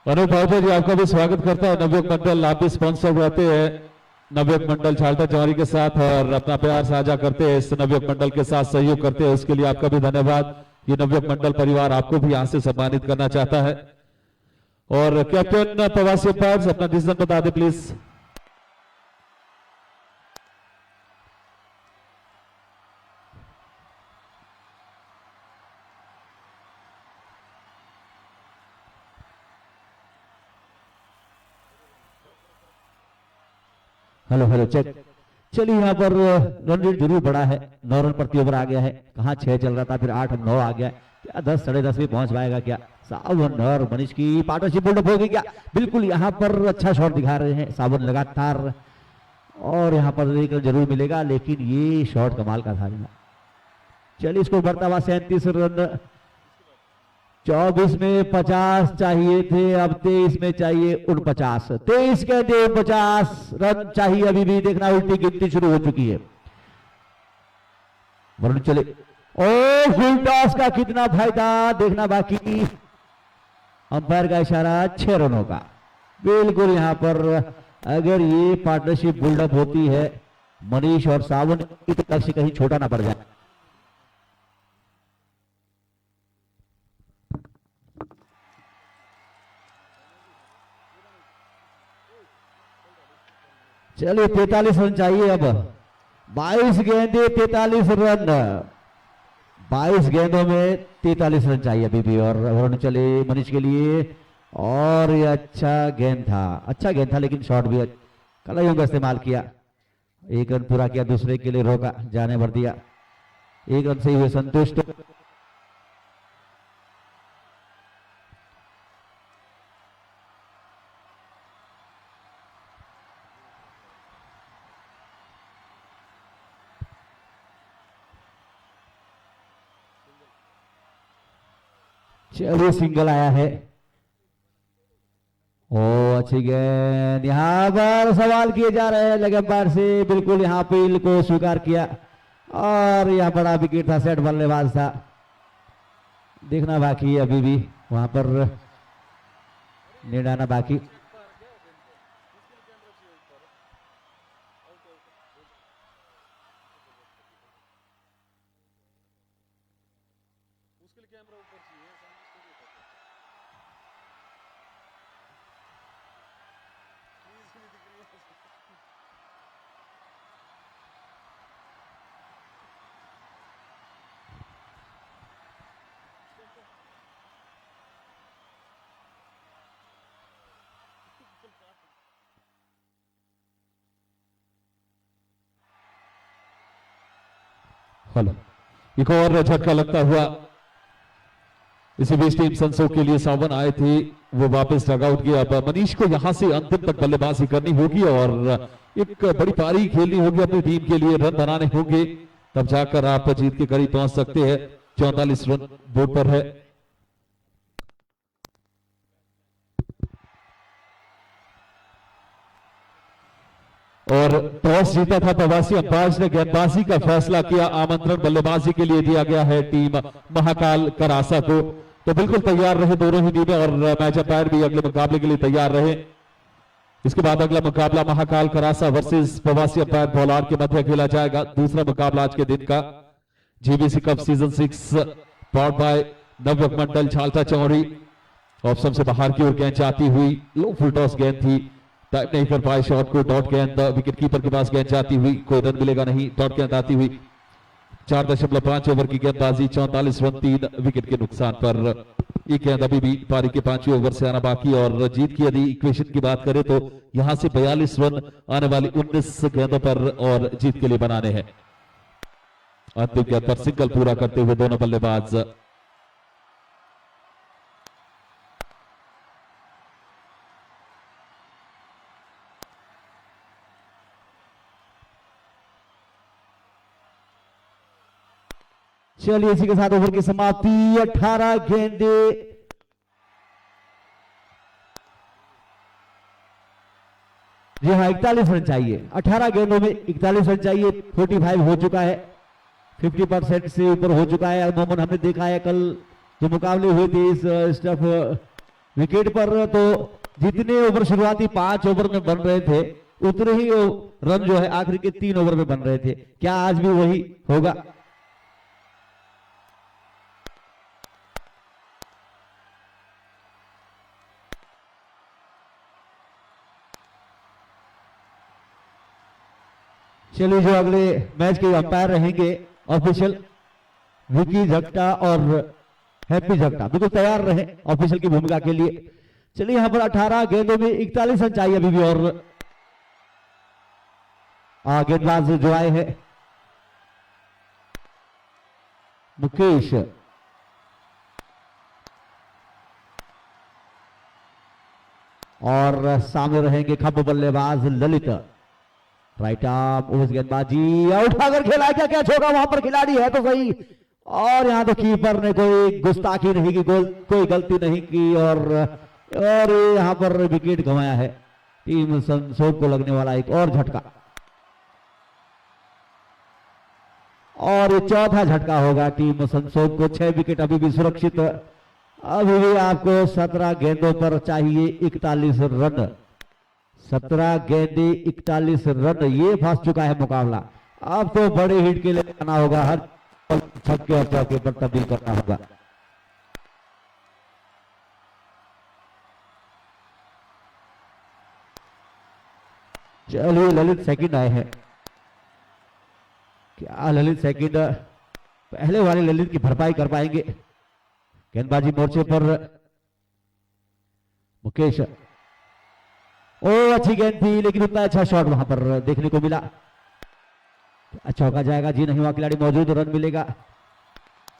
अनूप भावटा जी, आपका भी स्वागत करता है नवयुवक मंडल। आप भी स्पॉन्सर रहते हैं नवयुवक मंडल झालटा चौरी के साथ और अपना प्यार साझा करते हैं, इस नवयुवक मंडल के साथ सहयोग करते हैं, उसके लिए आपका भी धन्यवाद। ये नवयुवक मंडल परिवार आपको भी यहां से सम्मानित करना चाहता है। और कैप्टन प्रवासी अंपायर अपना डिसीजन बता दे प्लीज। Hello hello check. चलिए यहाँ पर रन रेट जरूर बढ़ा है, 9 रन प्रति ओवर आ गया है। कहाँ 6 चल रहा था, फिर 8 9 आ गया। क्या 10 साढ़े 10 भी पहुंच पाएगा क्या? सावन और मनीष की पार्टनरशिप बिल्डअप होगी क्या? बिल्कुल यहाँ पर अच्छा शॉट दिखा रहे हैं सावन लगातार, और यहाँ पर एक रन जरूर मिलेगा, लेकिन ये शॉट कमाल का था। चलिए इसको बढ़ता हुआ 37 रन। 24 में 50 चाहिए थे, अब 23 में चाहिए 49। 23 के दे 50 रन चाहिए। अभी भी देखना उल्टी गिनती शुरू हो चुकी है। वरुण चले, ओ फुल टॉस का कितना फायदा देखना बाकी। अंपायर का इशारा 6 रनों का। बिल्कुल यहाँ पर अगर ये पार्टनरशिप बिल्डअप होती है मनीष और सावन की, तो लक्ष्य कहीं छोटा ना पड़ जाए। चलिए 43 रन चाहिए अब। 22 गेंदे 43 रन। 22 गेंदों में 43 रन चाहिए अभी भी। और रन चले मनीष के लिए, और ये अच्छा गेंद था, अच्छा गेंद था, लेकिन शॉट भी कलाइयों का इस्तेमाल किया। 1 रन पूरा किया, दूसरे के लिए रोका, जाने भर दिया। 1 रन से ही हुए संतुष्ट। चलिए सिंगल आया है। ओ अच्छी गेंद, यहां पर सवाल किए जा रहे हैं लेग अंपायर से। बिल्कुल यहाँ अपील को स्वीकार किया, और यह बड़ा विकेट था, सेट बल्लेबाज था। देखना बाकी है अभी भी, वहां पर निर्णय आना बाकी। हेलो, एक और झटका लगता हुआ। इसी बीच टीम संसोग के लिए सावन आए थे, वो वापस डगआउट गया। अब मनीष को यहां से अंतिम तक बल्लेबाजी करनी होगी और एक बड़ी पारी खेलनी होगी अपनी टीम के लिए, रन बनाने होंगे, तब जाकर आप जीत के करीब पहुंच सकते हैं। 44 रन बोर्ड पर है। और टॉस जीता था प्रवासी अंपायर ने, गेंदबाजी का फैसला किया। आमंत्रण बल्लेबाजी के लिए दिया गया है टीम महाकाल करासा को। तो बिल्कुल तैयार रहे दोनों ही टीमें और मैच अंपायर भी अगले मुकाबले के लिए तैयार रहे। इसके बाद अगला मुकाबला महाकाल करासा वर्सेस प्रवासी अंपायर भोलार के मध्य खेला जाएगा। दूसरा मुकाबला आज के दिन का GBC cup season 6 powered by Navyug Mandal Jhalta Chaudi. Option से बाहर की ओर गेंद जाती हुई, लो फुल टॉस गेंद थी, टाइप नहीं कर पाए शॉट को। डॉट गेंद विकेट कीपर के पास गेंद जाती हुई, कोई रन मिलेगा नहीं। डॉट गेंद आती हुई 4.5 ओवर की गेंदबाजी, 44 रन 3 विकेट के नुकसान पर। ये गेंद अभी भी पारी के 5वें ओवर से आना बाकी और जीत की यदि इक्वेशन की बात करें तो यहां से 42 रन आने वाली 19 गेंदों पर और जीत के लिए बनाने हैं। अंतिम गेंद पर सिंगल पूरा करते हुए दोनों बल्लेबाज। चलिए इसी के साथ ओवर की समाप्ति। 18 गेंदे जी हाँ 41 रन चाहिए। 18 गेंदों में 41 रन चाहिए। 45 हो चुका है, 50% से ऊपर हो चुका है। अमूमन हमने देखा है कल जो मुकाबले हुए थे इस स्टफ विकेट पर, तो जितने ओवर शुरुआती 5 ओवर में बन रहे थे उतने ही रन जो है आखिरी के 3 ओवर में बन रहे थे। क्या आज भी वही होगा? चलिए जो अगले मैच के अंपायर रहेंगे ऑफिशियल विकी जगटा और हैप्पी जगटा, बिल्कुल तैयार रहे ऑफिशियल की भूमिका के लिए। चलिए यहां पर 18 गेंदों में 41 रन चाहिए अभी भी। और गेंदबाज जो आए हैं मुकेश, और सामने रहेंगे खंभ बल्लेबाज ललित। राइट आर्म उस गेंदबाजी उठाकर खेला, क्या कैच होगा? वहां पर खिलाड़ी है तो सही, और यहां तो कीपर ने कोई गुस्ताखी नहीं की, कोई गलती नहीं की और यहां पर विकेट गंवाया है। टीम संसोग को लगने वाला एक और झटका, और ये चौथा झटका होगा टीम संसोग को। 6 विकेट अभी भी सुरक्षित। अभी भी आपको 17 गेंदों पर चाहिए 41 रन। 17 गेंदे 41 रन, ये फंस चुका है मुकाबला। अब तो बड़े हिट के लिए आना होगा, हर छक्के और चौके पर तब्दील करना होगा। चलिए ललित सेकंड आए हैं। क्या ललित सेकंड पहले वाले ललित की भरपाई कर पाएंगे? गेंदबाजी मोर्चे पर मुकेश, ओ अच्छी गेंद थी लेकिन उतना अच्छा शॉट वहां पर देखने को मिला। अच्छा होगा जाएगा जी नहीं, वहां खिलाड़ी मौजूद, रन मिलेगा।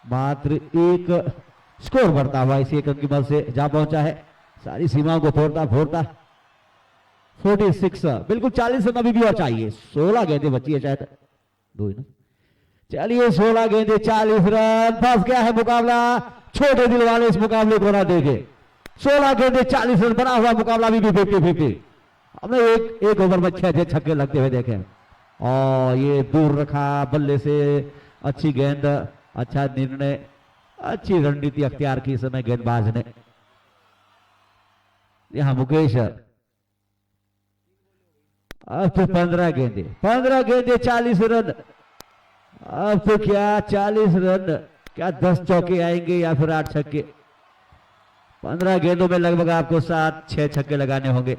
मात्र एक स्कोर बढ़ता हुआ इसी एक रन की मदद से जा पहुंचा है, सारी सीमाओं को फोड़ता फोड़ता। 46 बिल्कुल 40 रन अभी भी और चाहिए। 16 गेंदें बची है शायद, दो ही ना। चलिए 16 गेंदें 40 रन, फंस गया है मुकाबला। छोटे दिल वाले इस मुकाबले को ना देखे। 16 गेंदें 40 रन बना हुआ मुकाबला भी 50-50। हमने एक ओवर में 6 छक्के लगते हुए देखे और ये दूर रखा बल्ले से। अच्छी गेंद, अच्छा निर्णय, अच्छी रणनीति अख्तियार की समय गेंदबाज ने। यहां मुकेश, अब तो 15 गेंदे 40 रन। अब तो क्या 40 रन, क्या 10 चौके आएंगे या फिर 8 छक्के? 15 गेंदों में लगभग आपको 7-6 छक्के लगाने होंगे।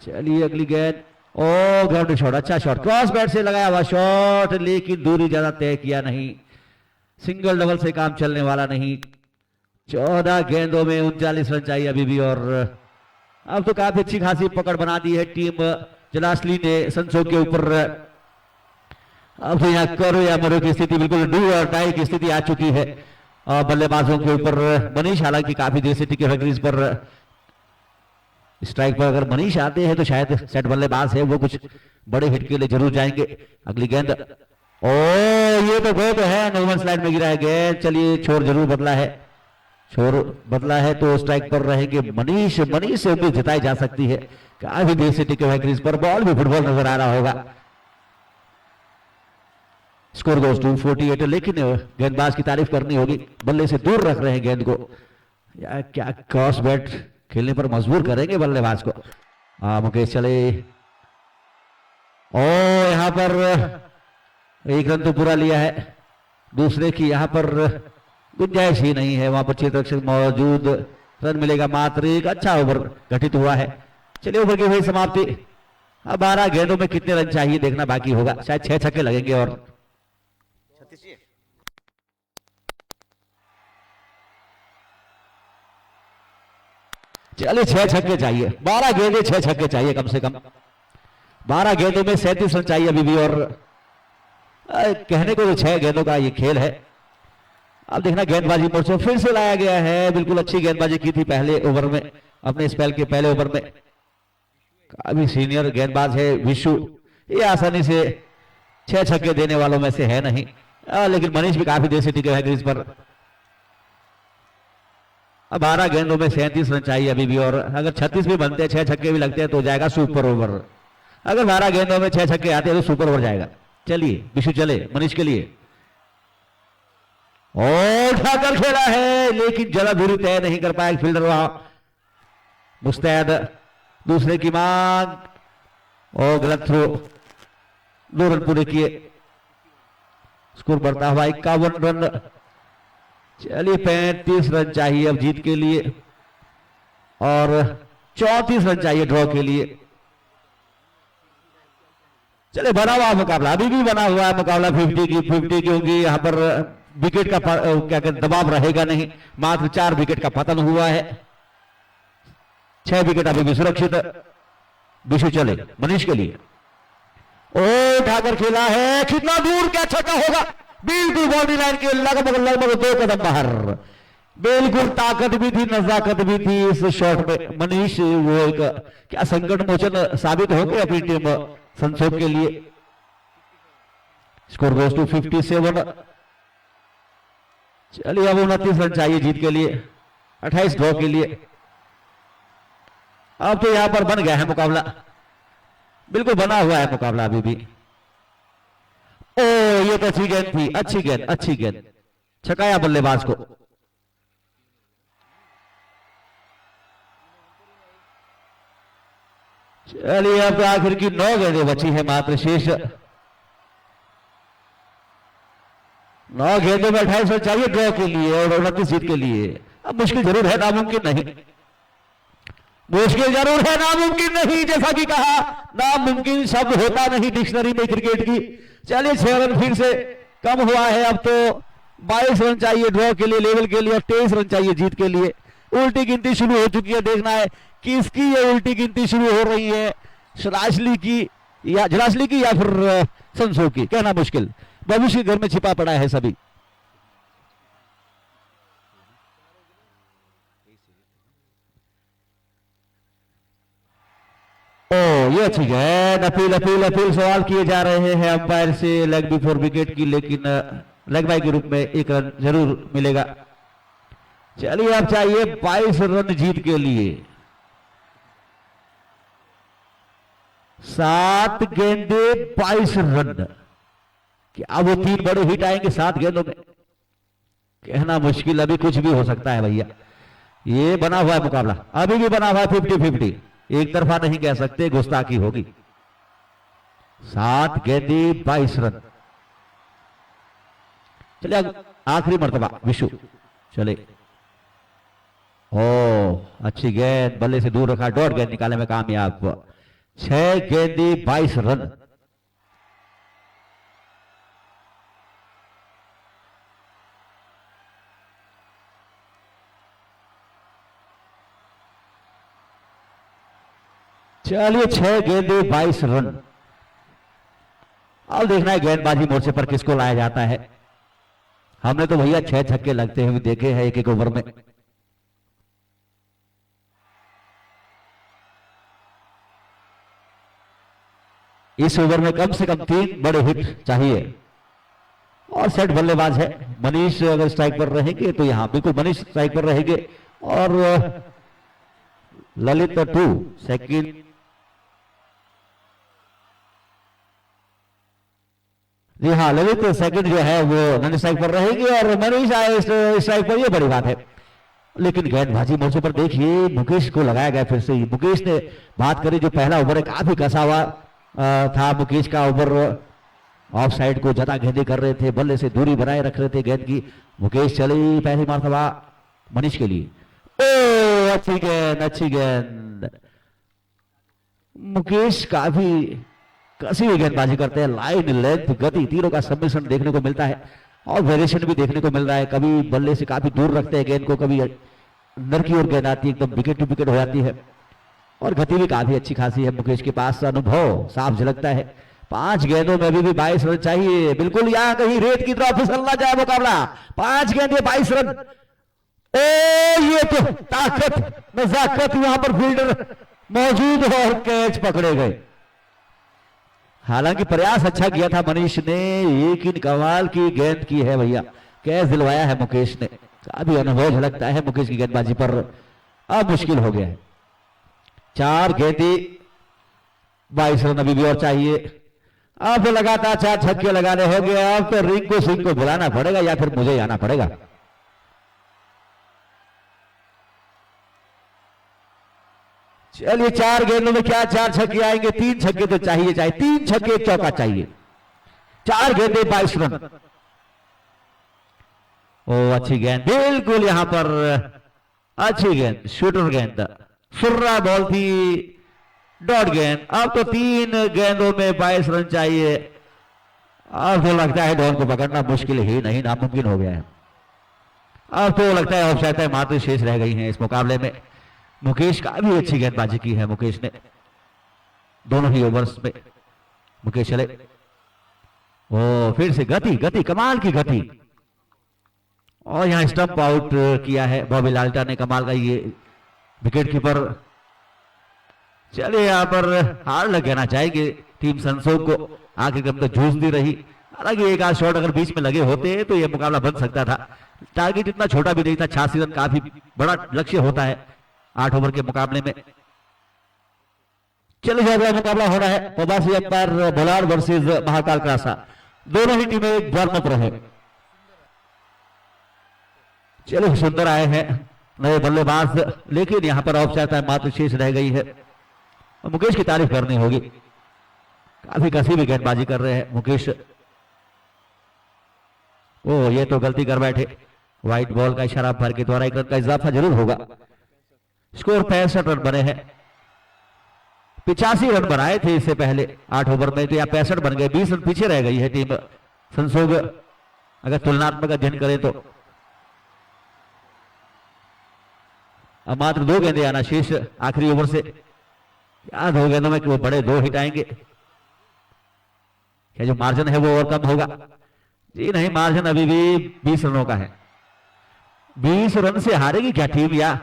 चलिए अगली गेंद, ओ ग्राउंड शॉट, अच्छा शॉट, क्रॉस बैट से लगाया हुआ शॉट, लेकिन दूरी ज्यादा तय किया नहीं। सिंगल डबल से काम चलने वाला नहीं। 14 गेंदों में 39 रन चाहिए अभी भी। और अब तो काफी अच्छी खासी पकड़ बना दी है टीम जलासली ने संसोग के ऊपर। अब तो यहाँ करो या मरो की स्थिति, बिल्कुल डू और डाई की स्थिति आ चुकी है और बल्लेबाजों के ऊपर। मनीष हालांकि काफी देर से टिके हुए क्रीज पर, स्ट्राइक पर अगर मनीष आते हैं तो शायद सेट बल्लेबाज है वो कुछ बड़े हिट के लिए जरूर जाएंगे। अगली गेंद, ओ ये तो गेंद है, नॉर्मल स्लाइड में गिरा है गेंद। चलिए छोर जरूर बदला है, छोर बदला है तो स्ट्राइक पर रहेंगे मनीष। मनीष से उम्मीद जताई जा सकती है, काफी देर से टिके हुए क्रीज पर, बॉल भी फुटबॉल नजर आ रहा होगा। स्कोर गोज टू 48, लेकिन गेंदबाज की तारीफ करनी होगी, बल्ले से दूर रख रहे हैं गेंद को। या क्या क्रॉस बैट खेलने पर मजबूर करेंगे बल्लेबाज को। मुकेश चले, ओ यहां पर एक रन तो पूरा लिया है, दूसरे की यहां पर गुंजाइश ही नहीं है, वहां पर क्षेत्ररक्षक मौजूद, रन मिलेगा मात्र एक। अच्छा ओवर घटित हुआ है। चलिए ओवर की हुई समाप्ति। अब 12 गेंदों में कितने रन चाहिए देखना बाकी होगा, शायद 6 छक्के लगेंगे और चलिए 6 छक्के चाहिए, 12 गेंदे 6 छक्के चाहिए कम से कम। 12 गेंदों में 37 रन चाहिए अभी भी, और कहने को तो 6 गेंदों का ये खेल है। अब देखना गेंदबाजी मोड से फिर से लाया गया है, बिल्कुल अच्छी गेंदबाजी की थी पहले ओवर में, अपने स्पेल के पहले ओवर में। काफी सीनियर गेंदबाज है विशु, ये आसानी से 6 छक्के देने वालों में से है नहीं। लेकिन मनीष भी काफी देर से टिके हैं क्रीज पर। अब 12 गेंदों में 37 रन चाहिए अभी भी, और अगर 36 भी बनते हैं, 6 छक्के भी लगते हैं तो जाएगा सुपर ओवर। अगर 12 गेंदों में 6 छक्के आते हैं तो सुपर ओवर जाएगा। चलिए विशु चले मनीष के लिए, और उठाकर खेला है लेकिन जरा दूरी तय नहीं कर पाया फील्डर वहां। मुस्तैद दूसरे की मांग, और गलत थ्रो, 2 रन पूरे किए। स्कोर बढ़ता हुआ 51 रन। चलिए 35 रन चाहिए अब जीत के लिए, और 34 रन चाहिए ड्रॉ के लिए। चले बना हुआ मुकाबला, अभी भी बना हुआ है मुकाबला 50 की 50, क्योंकि यहां पर विकेट का क्या कहते दबाव रहेगा नहीं। मात्र 4 विकेट का पतन हुआ है, 6 विकेट अभी भी सुरक्षित। विशु चले मनीष के लिए, ओ उठाकर खेला है, कितना दूर, क्या छक्का होगा, बिल्कुल बाउंड्री लाइन के लगभग 2 कदम बाहर। बिल्कुल ताकत भी थी, नजाकत भी थी इस शॉट में। मनीष वो एक क्या संकट मोचन साबित हो गए अपनी टीम संसोग के लिए। Score goes to 57। चलिए अब 29 रन चाहिए जीत के लिए, 28 ड्रॉ के लिए। अब तो यहां पर बन गया है मुकाबला, बिल्कुल बना हुआ है मुकाबला अभी भी। ओ ये तो अच्छी गेंद थी, अच्छी गेंद, अच्छी गेंद, छकाया बल्लेबाज को। चलिए अब तो आखिर की 9 गेंदें बची है मात्र शेष। 9 गेंदों में 28 रन चाहिए ड्रॉ के लिए और 29 जीत के लिए। अब मुश्किल जरूर है, नामुमकिन नहीं, मुश्किल जरूर है, नामुमकिन नहीं। जैसा कि कहा, नामुमकिन शब्द होता नहीं डिक्शनरी में क्रिकेट की। चलिए 6 रन फिर से कम हुआ है, अब तो 22 रन चाहिए ड्रॉ के लिए, लेवल के लिए, और 23 रन चाहिए जीत के लिए। उल्टी गिनती शुरू हो चुकी है, देखना है किसकी ये उल्टी गिनती शुरू हो रही है, जलाशली की या फिर संसो की, कहना मुश्किल। भविष्य घर में छिपा पड़ा है सभी। ओ ये अच्छी गेंद, अपील अपील अपील, सवाल किए जा रहे हैं अंपायर से लेग बिफोर विकेट की, लेकिन लेग बाय के रूप में 1 रन जरूर मिलेगा। चलिए अब चाहिए 22 रन जीत के लिए। 7 गेंदे 22 रन, क्या वो 3 बड़े हिट आएंगे 7 गेंदों में, कहना मुश्किल। अभी कुछ भी हो सकता है भैया, ये बना हुआ है मुकाबला, अभी भी बना हुआ है 50-50, एक तरफा नहीं कह सकते, गुस्ताखी होगी। 7 गेंदे 22 रन। चलिए आखिरी मर्तबा विशु चले, ओ अच्छी गेंद, बल्ले से दूर रखा, डॉट गेंद निकालने में कामयाब। 6 गेंदे 22 रन। चलिए 6 गेंदे 22 रन। अब देखना है गेंदबाजी मोर्चे पर किसको लाया जाता है। हमने तो भैया 6 छक्के लगते हुए देखे हैं एक एक ओवर में। इस ओवर में कम से कम 3 बड़े हिट चाहिए और सेट बल्लेबाज है मनीष। अगर स्ट्राइक पर रहेंगे तो यहां बिल्कुल मनीष स्ट्राइक पर रहेंगे और ललित 2 सेकंड। जी हाँ, ललित सेकंड जो है वो नन स्ट्राइक पर रहेंगे और मनीष आए स्ट्राइक पर। ये बड़ी बात है। लेकिन गेंदबाजी मोर्चे पर देखिए मुकेश को लगाया गया फिर से ही। मुकेश ने बात करी जो पहला ओवर है काफी कसा हुआ था मुकेश का ओवर। ऑफ साइड को ज्यादा गेंदे कर रहे थे, बल्ले से दूरी बनाए रख रहे थे गेंद की। मुकेश चली पहली मरतबा मनीष के लिए। ओ अच्छी गेंद, अच्छी गेंद। मुकेश काफी कसी हुई गेंदबाजी करते हैं। लाइन, लेंथ, गति तीनों का सम्मिश्रण देखने को मिलता है और वेरिएशन भी देखने को मिल रहा है। कभी बल्ले से काफी दूर रखते हैं गेंद को, कभी अंदर की ओर गेंद आती है, एकदम विकेट टू विकेट हो जाती है और गति भी काफी अच्छी खासी है। मुकेश के पास अनुभव साफ झलकता है। 5 गेंदों में भी 22 रन चाहिए। बिल्कुल यहां कहीं रेत की तरफ फिसल ना जाए मुकाबला। 5 गेंदे 22 रन। ओ ये तो ताकत, नजाकत, यहां पर फील्डर मौजूद और कैच पकड़े गए। हालांकि प्रयास अच्छा किया था मनीष ने, लेकिन कमाल की गेंद की है भैया। कैच दिलवाया है मुकेश ने। काफी अनुभव झलकता है मुकेश की गेंदबाजी पर। अब मुश्किल हो गया है। 4 गेंदे 22 रन अभी भी और चाहिए। अब लगातार 4 छक्के लगाने हो गए। अब तो रिंकू सिंह को बुलाना पड़ेगा या फिर मुझे आना पड़ेगा। चलिए 4 गेंदों में क्या 4 छक्के आएंगे? 3 छक्के तो चाहिए, 3 छक्के 1 चौका चाहिए। 4 गेंदे 22 रन। ओ अच्छी गेंद, बिल्कुल यहां पर अच्छी गेंद, शूटर गेंद, सुर्रा बॉल थी, डॉट गेंद। अब तो 3 गेंदों में 22 रन चाहिए। अब तो लगता है डॉन को पकड़ना मुश्किल ही नहीं, नामुमकिन हो गया है। अब तो लगता है औपचारिकताएं मात्र शेष रह गई हैं इस मुकाबले में। मुकेश का भी अच्छी गेंदबाजी की है मुकेश ने दोनों ही ओवर्स में। मुकेश चले, ओ फिर से गति, गति, कमाल की गति। और यहां स्टंप आउट किया है बॉबी लाल्टा ने। कमाल का ये विकेट कीपर। चलिए यहां पर हार लग कहना चाहेंगे टीम संसोग को। आखिर कब तक जूझती रही। हालांकि एक आध शॉट अगर बीच में लगे होते तो यह मुकाबला बन सकता था। टारगेट इतना छोटा भी नहीं था। 86 रन काफी बड़ा लक्ष्य होता है 8 ओवर के मुकाबले में। चलिए अगला मुकाबला हो रहा है प्रवासी umpire Bholad versus Mahakal crassa. दोनों ही टीमें एक वार्म अप रहे। चलिए सुंदर आए हैं नए बल्लेबाज, लेकिन यहां पर औपचारिकता मात्र शेष रह गई है। मुकेश की तारीफ करनी होगी। काफी कसी भी गेंदबाजी कर रहे हैं मुकेश। ओ ये तो गलती कर बैठे। व्हाइट बॉल का इशारा भर के द्वारा 1 रन का इजाफा जरूर होगा। स्कोर 65 रन बने हैं। 85 रन बनाए थे इससे पहले 8 ओवर में, तो या 65 बन गए। 20 रन पीछे रह गई है टीम संसोग अगर तुलनात्मक अध्ययन करें तो। अब मात्र 2 गेंदे आना शेष आखिरी ओवर से। क्या 2 गेंदों में कि वो बड़े 2 हिट आएंगे? क्या जो मार्जिन है वो और कम होगा? जी नहीं, मार्जिन अभी भी 20 रनों का है। 20 रन से हारेगी क्या टीम या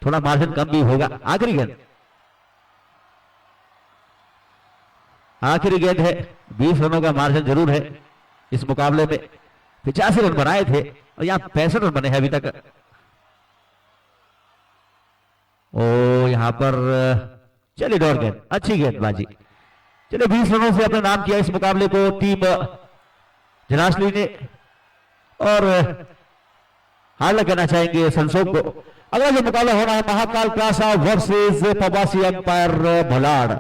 थोड़ा मार्जिन कम भी होगा? आखिरी गेंद, आखिरी गेंद है। 20 रनों का मार्जिन जरूर है इस मुकाबले में। 85 रन बनाए थे और यहां 65 रन बने हैं अभी तक। ओ यहां पर चलिए डॉट गेंद, अच्छी गेंदबाजी। चलिए 20 रनों से अपने नाम किया इस मुकाबले को टीम जनासली ने और हार लग कहना चाहेंगे संसोग को। अगला जो मुकाबला हो रहा है महाकाल क्रासा वर्सेस प्रवासी अंपायर भोलाड़।